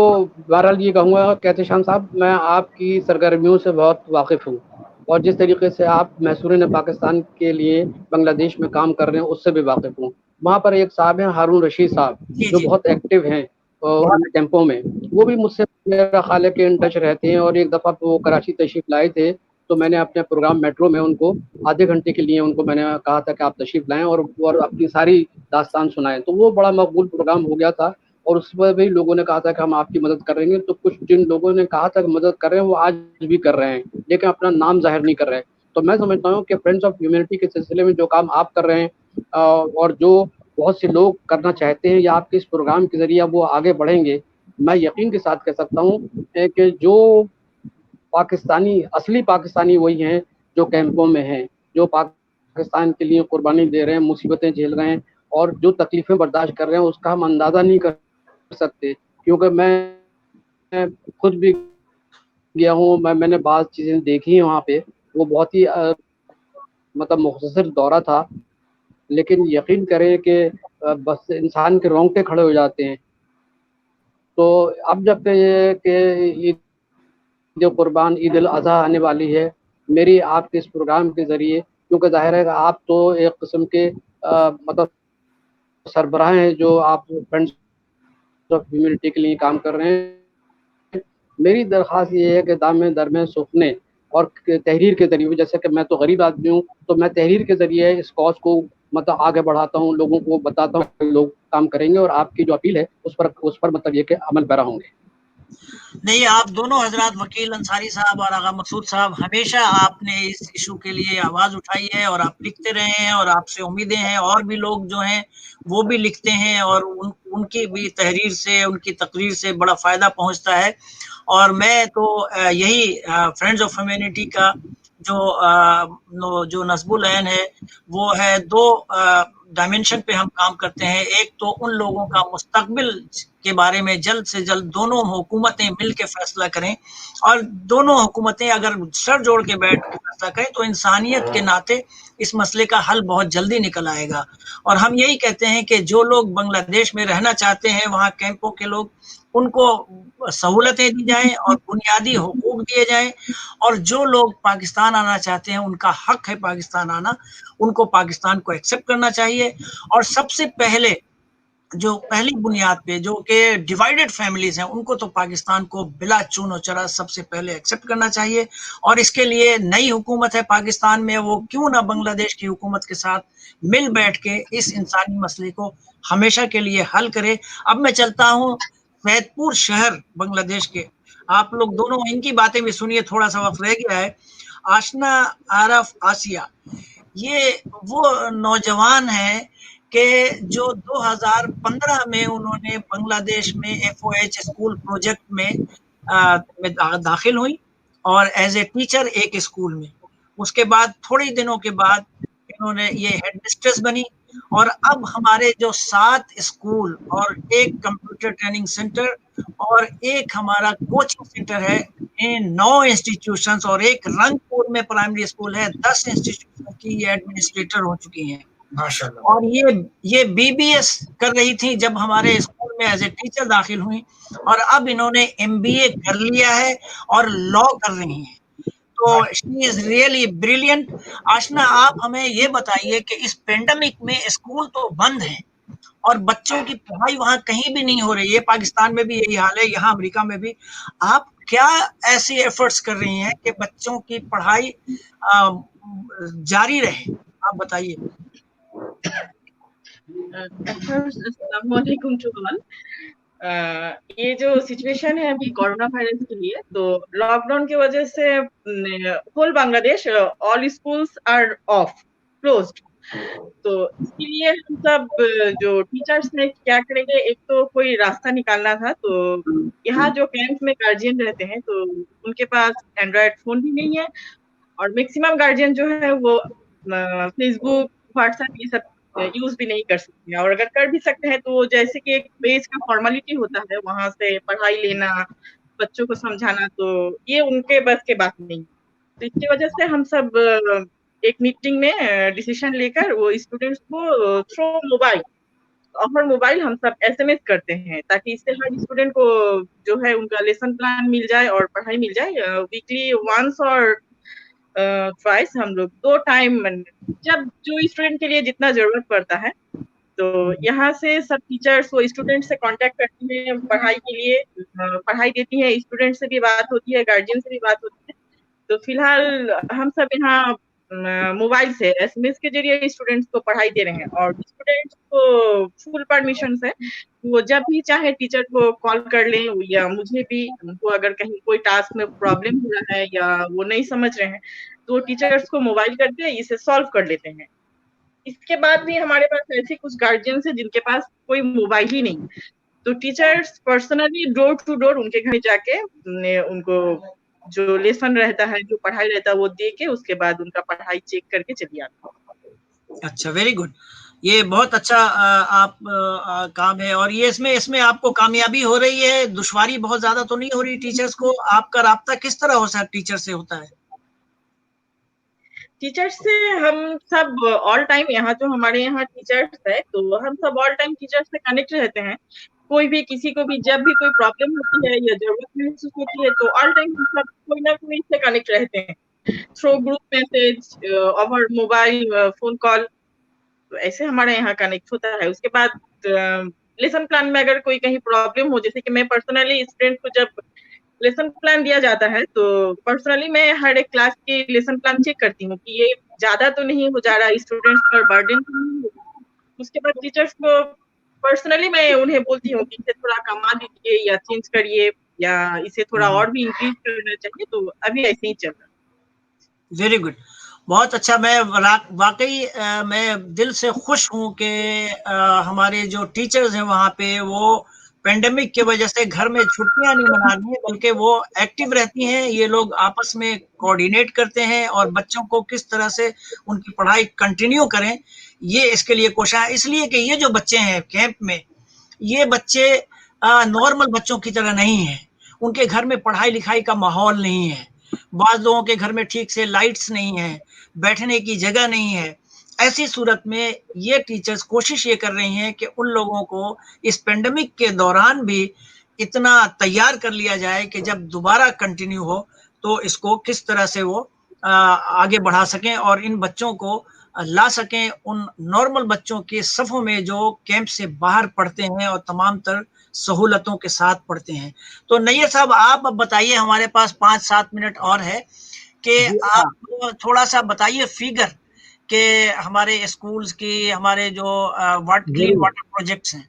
[SPEAKER 3] بہرحال یہ کہوں گا کہ احتشام صاحب، میں آپ کی سرگرمیوں سے بہت واقف ہوں، اور جس طریقے سے آپ محصورین پاکستان کے لیے بنگلہ دیش میں کام کر رہے ہیں اس سے بھی واقف ہوں۔ وہاں پر ایک صاحب ہیں ہارون رشید صاحب، جو بہت ایکٹیو ہیں کیمپوں میں، وہ بھی مجھ سے میرا خیال ہے کہ ان ٹچ رہتے ہیں، اور ایک دفعہ وہ کراچی تشریف لائے تھے تو میں نے اپنے پروگرام میٹرو میں ان کو آدھے گھنٹے کے لیے ان کو میں نے کہا تھا کہ آپ تشریف لائیں اور اپنی ساری داستان سنائیں، تو وہ بڑا مقبول پروگرام ہو گیا تھا، اور اس میں بھی لوگوں نے کہا تھا کہ ہم آپ کی مدد کریں گے۔ تو کچھ جن لوگوں نے کہا تھا کہ مدد کر رہے ہیں وہ آج بھی کر رہے ہیں، لیکن اپنا نام ظاہر نہیں کر رہے۔ تو میں سمجھتا ہوں کہ فرینڈز آف ہیومینٹی کے سلسلے میں جو کام آپ کر رہے ہیں، اور جو بہت سے لوگ کرنا چاہتے ہیں، یا آپ کے اس پروگرام کے ذریعے وہ آگے بڑھیں گے، میں یقین کے ساتھ کہہ سکتا ہوں کہ جو پاکستانی، اصلی پاکستانی وہی ہیں جو کیمپوں میں ہیں، جو پاکستان کے لیے قربانی دے رہے ہیں، مصیبتیں جھیل رہے ہیں، اور جو تکلیفیں برداشت کر رہے ہیں اس کا ہم اندازہ نہیں کر سکتے، کیونکہ میں خود بھی گیا ہوں، میں نے بعض چیزیں دیکھی ہیں وہاں پہ، وہ بہت ہی مطلب مختصر دورہ تھا، لیکن یقین کریں کہ بس انسان کے رونگٹے کھڑے ہو جاتے ہیں۔ تو اب جب کہ عید قربان، عید الاضحیٰ آنے والی ہے، میری آپ کے اس پروگرام کے ذریعے، کیونکہ ظاہر ہے کہ آپ تو ایک قسم کے مطلب سربراہ ہیں جو آپ فرینڈز آف ہیومینٹی کے لیے کام کر رہے ہیں، میری درخواست یہ ہے کہ درمے سوکھنے اور تحریر کے ذریعے، جیسے کہ میں تو غریب آدمی ہوں تو میں تحریر کے ذریعے اس کاز کو مطلب آگے بڑھاتا ہوں، لوگوں کو بتاتا ہوں کہ لوگ کام کریں گے، اور آپ کی جو اپیل ہے اس پر مطلب یہ کہ عمل پیرا ہوں گے۔
[SPEAKER 2] نہیں، آپ دونوں حضرات، وکیل انصاری صاحب اور آغا مسعود صاحب، ہمیشہ آپ نے اس ایشو کے لیے آواز اٹھائی ہے، اور آپ لکھتے رہے ہیں، اور آپ سے امیدیں ہیں اور بھی لوگ جو ہیں وہ بھی لکھتے ہیں، اور ان کی بھی تحریر سے، ان کی تقریر سے بڑا فائدہ پہنچتا ہے۔ اور میں تو یہی فرینڈز آف ہیومینٹی کا جو نصب العین ہے وہ ہے، 2 ڈائمنشن پہ ہم کام کرتے ہیں۔ ایک تو ان لوگوں کا مستقبل کے بارے میں جلد سے جلد دونوں حکومتیں مل کے فیصلہ کریں، اور دونوں حکومتیں اگر سر جوڑ کے بیٹھ کے فیصلہ کریں تو انسانیت کے ناطے اس مسئلے کا حل بہت جلدی نکل آئے گا۔ اور ہم یہی کہتے ہیں کہ جو لوگ بنگلہ دیش میں رہنا چاہتے ہیں، وہاں کیمپوں کے لوگ، ان کو سہولتیں دی جائیں اور بنیادی حقوق دیے جائیں، اور جو لوگ پاکستان آنا چاہتے ہیں، ان کا حق ہے پاکستان آنا، ان کو پاکستان کو ایکسیپٹ کرنا چاہیے۔ اور سب سے پہلے جو پہلی بنیاد پہ جو کہ ڈیوائیڈڈ فیملیز ہیں، ان کو تو پاکستان کو بلا چون و چرا سب سے پہلے ایکسیپٹ کرنا چاہیے، اور اس کے لیے نئی حکومت ہے پاکستان میں، وہ کیوں نہ بنگلہ دیش کی حکومت کے ساتھ مل بیٹھ کے اس انسانی مسئلے کو ہمیشہ کے لیے حل کرے۔ اب میں چلتا ہوں سید پور شہر بنگلہ دیش کے، آپ لوگ دونوں ان کی باتیں بھی سنیے، تھوڑا سا وقت رہ گیا ہے۔ آشنا عارف آسیہ، یہ وہ نوجوان ہیں کہ جو 2015 میں انہوں نے بنگلہ دیش میں FOH اسکول پروجیکٹ میں داخل ہوئی اور ایز اے ٹیچر ایک اسکول میں. اس کے بعد تھوڑی دنوں کے بعد انہوں نے یہ ہیڈ مسٹریس بنی اور اب ہمارے جو 7 اسکول اور ایک کمپیوٹر ٹریننگ سینٹر اور ایک ہمارا کوچنگ سینٹر ہے, 9 انسٹیٹیوشنز اور ایک رنگ پور میں پرائمری اسکول ہے, 10 انسٹیٹیوشن کی یہ ایڈمنسٹریٹر ہو چکی ہیں. اور یہ BBS کر رہی تھی جب ہمارے اسکول میں ایز اے ٹیچر داخل ہوئی اور اب انہوں نے MBA کر لیا ہے اور لا کر رہی ہیں. تو شی از ریئلی بریلینٹ. آشنا آپ ہمیں یہ بتائیے کہ اس پینڈیمک میں اسکول تو بند ہیں اور بچوں کی پڑھائی وہاں کہیں بھی نہیں ہو رہی ہے, پاکستان میں بھی یہی حال ہے, یہاں امریکہ میں بھی. آپ کیا ایسی ایفرٹس کر رہی ہیں کہ بچوں کی پڑھائی جاری رہے, آپ بتائیے.
[SPEAKER 7] السلام علیکم ٹو آل. یہ جو سچویشن ہے ابھی کورونا وائرس کے لیے, تو لاک ڈاؤن کی وجہ سے ہول بنگلہ دیش آل اسکولس آر آف کلوزڈ. تو اس کے لیے ہم سب جو ٹیچرس نے کیا کریں گے, ایک تو کوئی راستہ نکالنا تھا. تو یہاں جو کیمپ میں گارجین رہتے ہیں تو ان کے پاس اینڈرائڈ فون بھی نہیں ہے, اور میکسیمم گارجین جو ہے وہ فیس بک, واٹس ایپ یہ سب یوز بھی نہیں کر سکتے ہیں, اور اگر کر بھی سکتے ہیں تو جیسے کہ ایک بیس کا فارمیلٹی ہوتا ہے وہاں سے پڑھائی لینا, بچوں کو سمجھانا, تو یہ ان کے بس کے بات نہیں. تو اس کی وجہ سے ہم سب ایک میٹنگ میں ڈیسیشن لے کر وہ اسٹوڈینٹس کو تھرو موبائل ہم سب SMS کرتے ہیں, تاکہ اس سے ہر اسٹوڈینٹ کو جو ہے ان کا لیسن پلان مل جائے اور پڑھائی مل جائے. ویکلی ونس اور ٹوائس ہم لوگ 2 ٹائم, جب جو اسٹوڈینٹ کے لیے جتنا ضرورت پڑتا ہے, تو یہاں سے سب ٹیچرس وہ اسٹوڈینٹ سے کانٹیکٹ کرتی ہیں پڑھائی کے لیے, پڑھائی دیتی ہیں, اسٹوڈینٹ سے بھی بات ہوتی ہے, گارجین سے بھی بات ہوتی ہے. تو فی الحال ہم سب یہاں موبائل سے SMS کے ذریعے اسٹوڈینٹس کو پڑھائی دے رہے ہیں, اور اسٹوڈینٹس کو فل پرمیشن ہے, وہ جب بھی چاہے ٹیچر کو کال کر لیں, یا مجھے بھی ان کو اگر کہیں کوئی ٹاسک میں پرابلم ہو رہا ہے یا وہ نہیں سمجھ رہے ہیں تو ٹیچرس کو موبائل کر کے اسے سالو کر لیتے ہیں. اس کے بعد بھی ہمارے پاس ایسے کچھ گارجینس ہیں جن کے پاس کوئی موبائل ہی نہیں, تو teachers personally door to door ان کے گھر جا کے ان کو جو لیسن رہتا ہے, جو پڑھائی رہتا ہے وہ دے کے اس کے بعد ان کا پڑھائی چیک کر کے چلی آتی.
[SPEAKER 2] اچھا, ویری گڈ. یہ بہت اچھا آپ کام ہے, اور یہ اس میں آپ کو کامیابی ہو رہی ہے, دشواری بہت زیادہ تو نہیں ہو رہی ٹیچرز کو. آپ کا رابطہ کس طرح ہو سکتا ٹیچر سے ہوتا ہے؟
[SPEAKER 7] ٹیچرس سے ہم سب آل ٹائم, یہاں جو ہمارے یہاں ٹیچرس ہے تو ہم سب آل ٹائم ٹیچر سے کنیکٹ رہتے ہیں. کوئی بھی کسی کو بھی جب بھی کوئی پرابلم ہوتی ہے یا ضرورت محسوس ہوتی ہے تو آل ٹائم ہم سب کوئی نہ کوئی سے کنیکٹ رہتے ہیں, تھرو گروپ میسج اور موبائل فون کال. تو ایسے ہمارے یہاں کنیکٹ ہوتا ہے. اس کے بعد لیسن پلان میں اگر کوئی کہیں پرابلم ہو, جیسے کہ میں پرسنلی اسٹوڈینٹ کو جب لیسن پلان دیا جاتا ہے تو پرسنلی میں ہر ایک کلاس کی لیسن پلان چیک کرتی ہوں کہ یہ زیادہ تو نہیں ہو جا رہا, اسٹوڈینٹس پر برڈن تو نہیں ہو. اس کے بعد ٹیچرس کو پرسنلی میں انہیں بولتی ہوں کہ اسے تھوڑا کما دیجیے یا چینج کریے, یا اسے تھوڑا اور بھی انکریز کرنا چاہیے. تو ابھی ایسے ہی چل رہا ہے.
[SPEAKER 2] ویری گڈ, بہت اچھا. میں واقعی میں دل سے خوش ہوں کہ ہمارے جو ٹیچرز ہیں وہاں پہ وہ پینڈیمک کی وجہ سے گھر میں چھٹیاں نہیں منا رہی ہیں, بلکہ وہ ایکٹیو رہتی ہیں. یہ لوگ آپس میں کوآرڈینیٹ کرتے ہیں اور بچوں کو کس طرح سے ان کی پڑھائی کنٹینیو کریں, یہ اس کے لیے کوشاں ہے. اس لیے کہ یہ جو بچے ہیں کیمپ میں, یہ بچے نارمل بچوں کی طرح نہیں ہیں. ان کے گھر میں پڑھائی لکھائی کا ماحول نہیں ہے, بعض لوگوں کے گھر میں ٹھیک سے لائٹس نہیں ہے, بیٹھنے کی جگہ نہیں ہے. ایسی صورت میں یہ ٹیچرز کوشش یہ کر رہی ہیں کہ ان لوگوں کو اس پینڈیمک کے دوران بھی اتنا تیار کر لیا جائے کہ جب دوبارہ کنٹینیو ہو تو اس کو کس طرح سے وہ آگے بڑھا سکیں اور ان بچوں کو لا سکیں ان نارمل بچوں کے صفوں میں جو کیمپ سے باہر پڑھتے ہیں اور تمام تر سہولتوں کے ساتھ پڑھتے ہیں. تو نیّر صاحب آپ اب بتائیے, ہمارے پاس 5-7 منٹ اور ہے, کہ آپ تھوڑا سا بتائیے فیگر کہ ہمارے اسکولز کی, ہمارے جو کلین واٹر پروجیکٹس ہیں.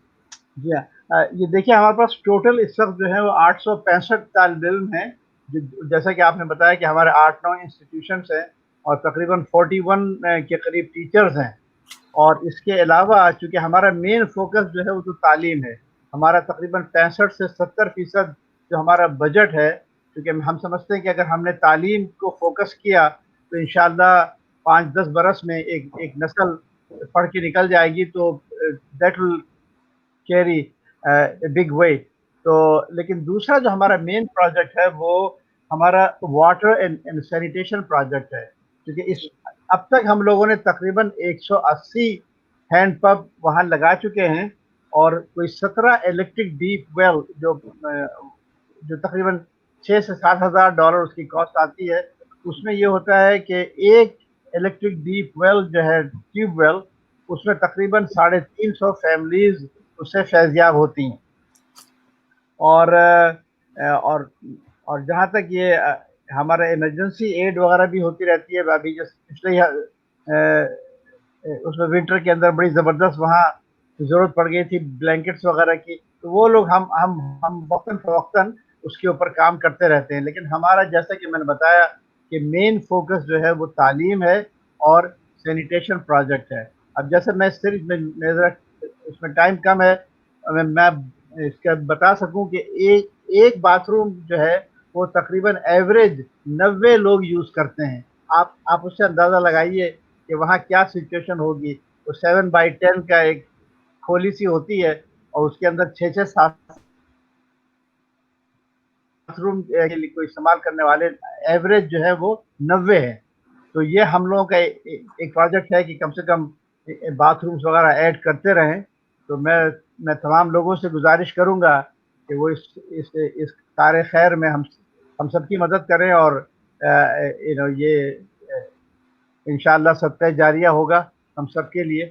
[SPEAKER 6] جی ہاں, یہ دیکھیے ہمارے پاس ٹوٹل اس وقت جو ہے وہ 865 طالب علم ہیں, جیسا کہ آپ نے بتایا کہ ہمارے 8-9 انسٹیٹیوشنس ہیں اور تقریباً 41 کے قریب ٹیچرز ہیں. اور اس کے علاوہ چونکہ ہمارا مین فوکس جو ہے وہ تو تعلیم ہے، ہمارا تقریباً 65 سے 70% جو ہمارا بجٹ ہے، کیونکہ ہم سمجھتے ہیں کہ اگر ہم نے تعلیم کو فوکس کیا تو انشاءاللہ 5-10 برس میں ایک نسل پڑھ کے نکل جائے گی تو that will carry big way. تو لیکن دوسرا جو ہمارا مین پروجیکٹ ہے وہ ہمارا واٹر اینڈ سینیٹیشن پروجیکٹ ہے، کیونکہ اب تک ہم لوگوں نے تقریباً 180 ہینڈ پمپ وہاں لگا چکے ہیں، اور کوئی 17 الیکٹرک ڈیپ ویل جو تقریباً 6 سے 7 ہزار ڈالر اس کی کاسٹ آتی ہے. اس میں یہ ہوتا ہے کہ ایک الیکٹرک ڈیپ ویل جو ہے ٹیوب ویل، اس میں تقریباً 350 فیملیز اس سے فیضیاب ہوتی ہیں. اور جہاں تک یہ ہمارا ایمرجنسی ایڈ وغیرہ بھی ہوتی رہتی ہے. ابھی جس پچھلے اس میں ونٹر کے اندر بڑی زبردست وہاں ضرورت پڑ گئی تھی بلینکٹس وغیرہ کی، تو وہ لوگ ہم وقتاً فوقتاً اس کے اوپر کام کرتے رہتے ہیں. لیکن ہمارا جیسا کہ میں نے بتایا کہ مین فوکس جو ہے وہ تعلیم ہے اور سینیٹیشن پروجیکٹ ہے. اب جیسے میں صرف اس میں ٹائم کم ہے، میں اس کا بتا سکوں کہ ایک باتھ روم جو ہے وہ تقریباً ایوریج 90 لوگ یوز کرتے ہیں. آپ اس سے اندازہ لگائیے کہ وہاں کیا سچویشن ہوگی. وہ 7x10 کا ایک کھولی سی ہوتی ہے اور اس کے اندر 6-7 باتھ روم کے لیے کوئی استعمال کرنے والے ایوریج جو ہے وہ 90 ہے. تو یہ ہم لوگوں کا ایک پروجیکٹ ہے کہ کم سے کم باتھ رومز وغیرہ ایڈ کرتے رہیں. تو میں تمام لوگوں سے گزارش کروں گا کہ وہ اس کار خیر میں ہم سب کی مدد کریں، اور یہ انشاءاللہ صدقہ جاریہ ہوگا ہم سب کے لیے.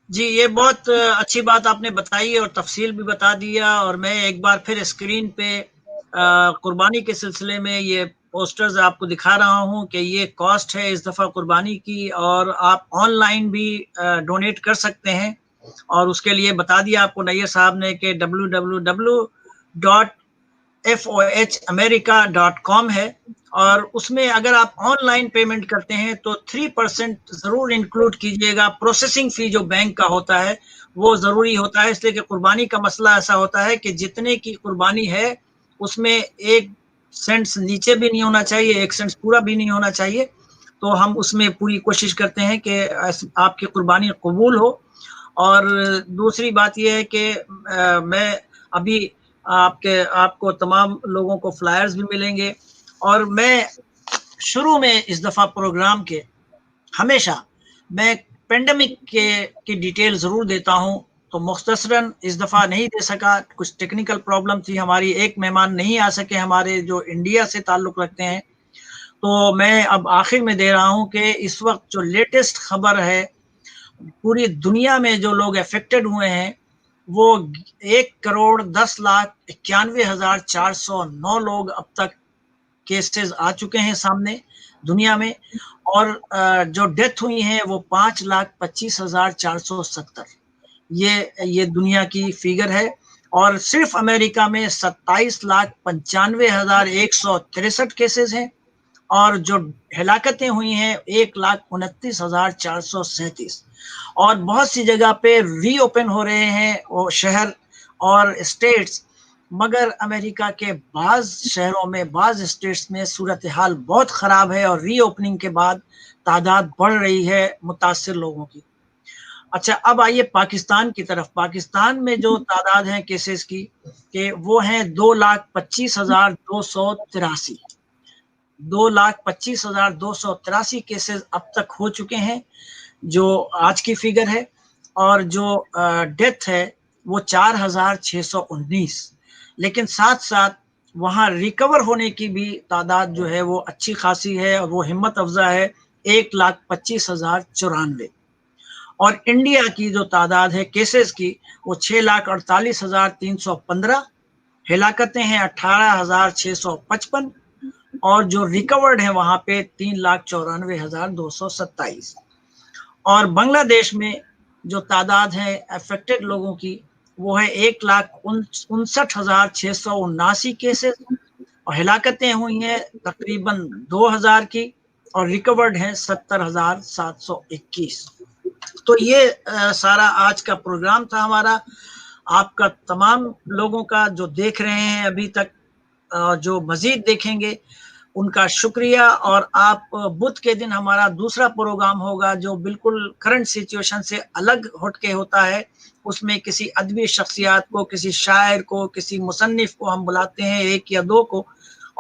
[SPEAKER 2] جی یہ بہت اچھی بات آپ نے بتائی اور تفصیل بھی بتا دیا. اور میں ایک بار پھر اسکرین پہ قربانی کے سلسلے میں یہ پوسٹرز آپ کو دکھا رہا ہوں کہ یہ کاسٹ ہے اس دفعہ قربانی کی، اور آپ آن لائن بھی ڈونیٹ کر سکتے ہیں. اور اس کے لیے بتا دیا آپ کو نیّر صاحب نے کہ www.fohamerica.com ہے، اور اس میں اگر آپ آن لائن پیمنٹ کرتے ہیں تو 3% ضرور انکلوڈ کیجئے گا. پروسیسنگ فی جو بینک کا ہوتا ہے وہ ضروری ہوتا ہے، اس لیے کہ قربانی کا مسئلہ ایسا ہوتا ہے کہ جتنے کی قربانی ہے اس میں 1 سینٹس نیچے بھی نہیں ہونا چاہیے، 1 سینٹس پورا بھی نہیں ہونا چاہیے. تو ہم اس میں پوری کوشش کرتے ہیں کہ آپ کی قربانی قبول ہو. اور دوسری بات یہ ہے کہ میں ابھی آپ کو تمام لوگوں کو فلائرز بھی ملیں گے. اور میں شروع میں اس دفعہ پروگرام کے ہمیشہ میں پینڈیمک کی ڈیٹیل ضرور دیتا ہوں. تو مختصراً اس دفعہ نہیں دے سکا، کچھ ٹیکنیکل پرابلم تھی ہماری، ایک مہمان نہیں آ سکے ہمارے جو انڈیا سے تعلق رکھتے ہیں. تو میں اب آخر میں دے رہا ہوں کہ اس وقت جو لیٹسٹ خبر ہے پوری دنیا میں جو لوگ افیکٹڈ ہوئے ہیں وہ 1,10,91,409 لوگ اب تک کیسز آ چکے ہیں سامنے دنیا میں، اور جو ڈیتھ ہوئی ہیں وہ 5,25,470. یہ دنیا کی فیگر ہے. اور صرف امریکہ میں 27,95,163 کیسز ہیں، اور جو ہلاکتیں ہوئی ہیں 1,29,437. اور بہت سی جگہ پہ ری اوپن ہو رہے ہیں وہ شہر اور اسٹیٹس، مگر امریکہ کے بعض شہروں میں بعض اسٹیٹس میں صورتحال بہت خراب ہے، اور ری اوپننگ کے بعد تعداد بڑھ رہی ہے متاثر لوگوں کی. اچھا اب آئیے پاکستان کی طرف. پاکستان میں جو تعداد ہے کیسز کی کہ وہ ہیں 2,25,283. 2,25,283 کیسز اب تک ہو چکے ہیں جو آج کی فیگر ہے. اور جو ڈیتھ ہے وہ 4,619. لیکن ساتھ ساتھ وہاں ریکور ہونے کی بھی تعداد جو ہے وہ اچھی خاصی ہے، اور وہ ہمت افزا ہے 1,25,094. اور انڈیا کی جو تعداد ہے کیسز کی وہ 6,48,315. ہلاکتیں ہیں 18,655. اور جو ریکورڈ ہیں وہاں پہ 3,94,227. اور بنگلہ دیش میں جو تعداد ہے افیکٹڈ لوگوں کی وہ ہے 1,59,679 کیسز، اور ہلاکتیں ہوئی ہیں تقریباً 2,000 کی. اور ریکورڈ ہیں 70,721. تو یہ سارا آج کا پروگرام تھا ہمارا. آپ کا تمام لوگوں کا جو دیکھ رہے ہیں ابھی تک، جو مزید دیکھیں گے ان کا شکریہ. اور آپ بدھ کے دن ہمارا دوسرا پروگرام ہوگا جو بالکل کرنٹ سچویشن سے الگ ہٹ کے ہوتا ہے. اس میں کسی ادبی شخصیات کو، کسی شاعر کو، کسی مصنف کو ہم بلاتے ہیں، 1 یا 2 کو،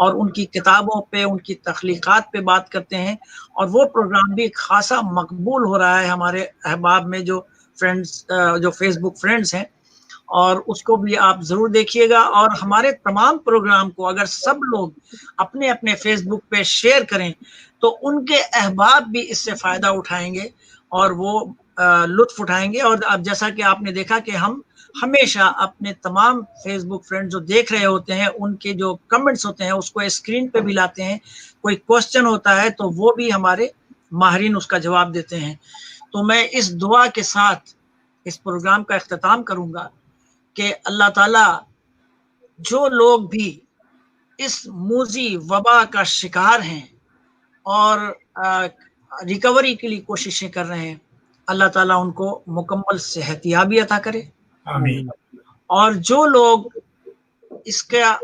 [SPEAKER 2] اور ان کی کتابوں پہ، ان کی تخلیقات پہ بات کرتے ہیں. اور وہ پروگرام بھی خاصا مقبول ہو رہا ہے ہمارے احباب میں، جو فرینڈز، جو فیس بک فرینڈز ہیں. اور اس کو بھی آپ ضرور دیکھیے گا. اور ہمارے تمام پروگرام کو اگر سب لوگ اپنے اپنے فیس بک پہ شیئر کریں تو ان کے احباب بھی اس سے فائدہ اٹھائیں گے اور وہ لطف اٹھائیں گے. اور اب جیسا کہ آپ نے دیکھا کہ ہم ہمیشہ اپنے تمام فیس بک فرینڈ جو دیکھ رہے ہوتے ہیں ان کے جو کمنٹس ہوتے ہیں اس کو اسکرین پہ بھی لاتے ہیں. کوئی کوسچن ہوتا ہے تو وہ بھی ہمارے ماہرین اس کا جواب دیتے ہیں. تو میں اس دعا کے ساتھ اس پروگرام کا اختتام کروں گا کہ اللہ تعالی جو لوگ بھی اس موذی وبا کا شکار ہیں اور ریکوری کے لیے کوششیں کر رہے ہیں، اللہ تعالیٰ ان کو مکمل صحت یابی عطا کرے.
[SPEAKER 4] آمین.
[SPEAKER 2] اور جو لوگ اس کا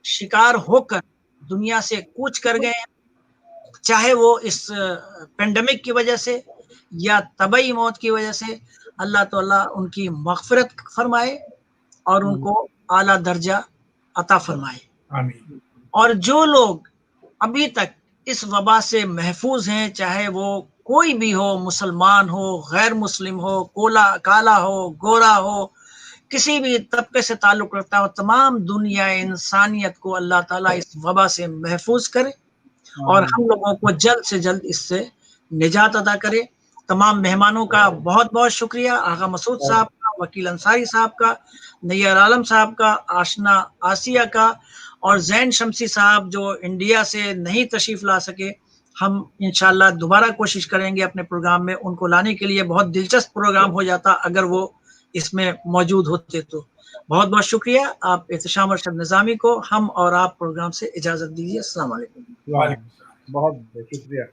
[SPEAKER 2] شکار ہو کر دنیا سے کوچ کر گئے ہیں، چاہے وہ اس پینڈیمک کی وجہ سے یا طبعی موت کی وجہ سے، اللہ تعالیٰ ان کی مغفرت فرمائے اور ان کو اعلیٰ درجہ عطا فرمائے.
[SPEAKER 4] آمین.
[SPEAKER 2] اور جو لوگ ابھی تک اس وبا سے محفوظ ہیں، چاہے وہ کوئی بھی ہو، مسلمان ہو، غیر مسلم ہو، کالا ہو، گورا ہو، کسی بھی طبقے سے تعلق رکھتا ہو، تمام دنیا انسانیت کو اللہ تعالیٰ اس وبا سے محفوظ کرے اور ہم لوگوں کو جلد سے جلد اس سے نجات عطا کرے. تمام مہمانوں کا بہت بہت شکریہ، آغا مسعود صاحب کا، وکیل انصاری صاحب کا، نیر عالم صاحب کا، آشنا آسیہ کا، اور زین شمسی صاحب جو انڈیا سے نہیں تشریف لا سکے. ہم انشاءاللہ دوبارہ کوشش کریں گے اپنے پروگرام میں ان کو لانے کے لیے. بہت دلچسپ پروگرام ہو جاتا اگر وہ اس میں موجود ہوتے تو. بہت بہت شکریہ. آپ احتشام ارشد نظامی کو ہم اور آپ پروگرام سے اجازت دیجیے. السلام علیکم.
[SPEAKER 6] بہت شکریہ.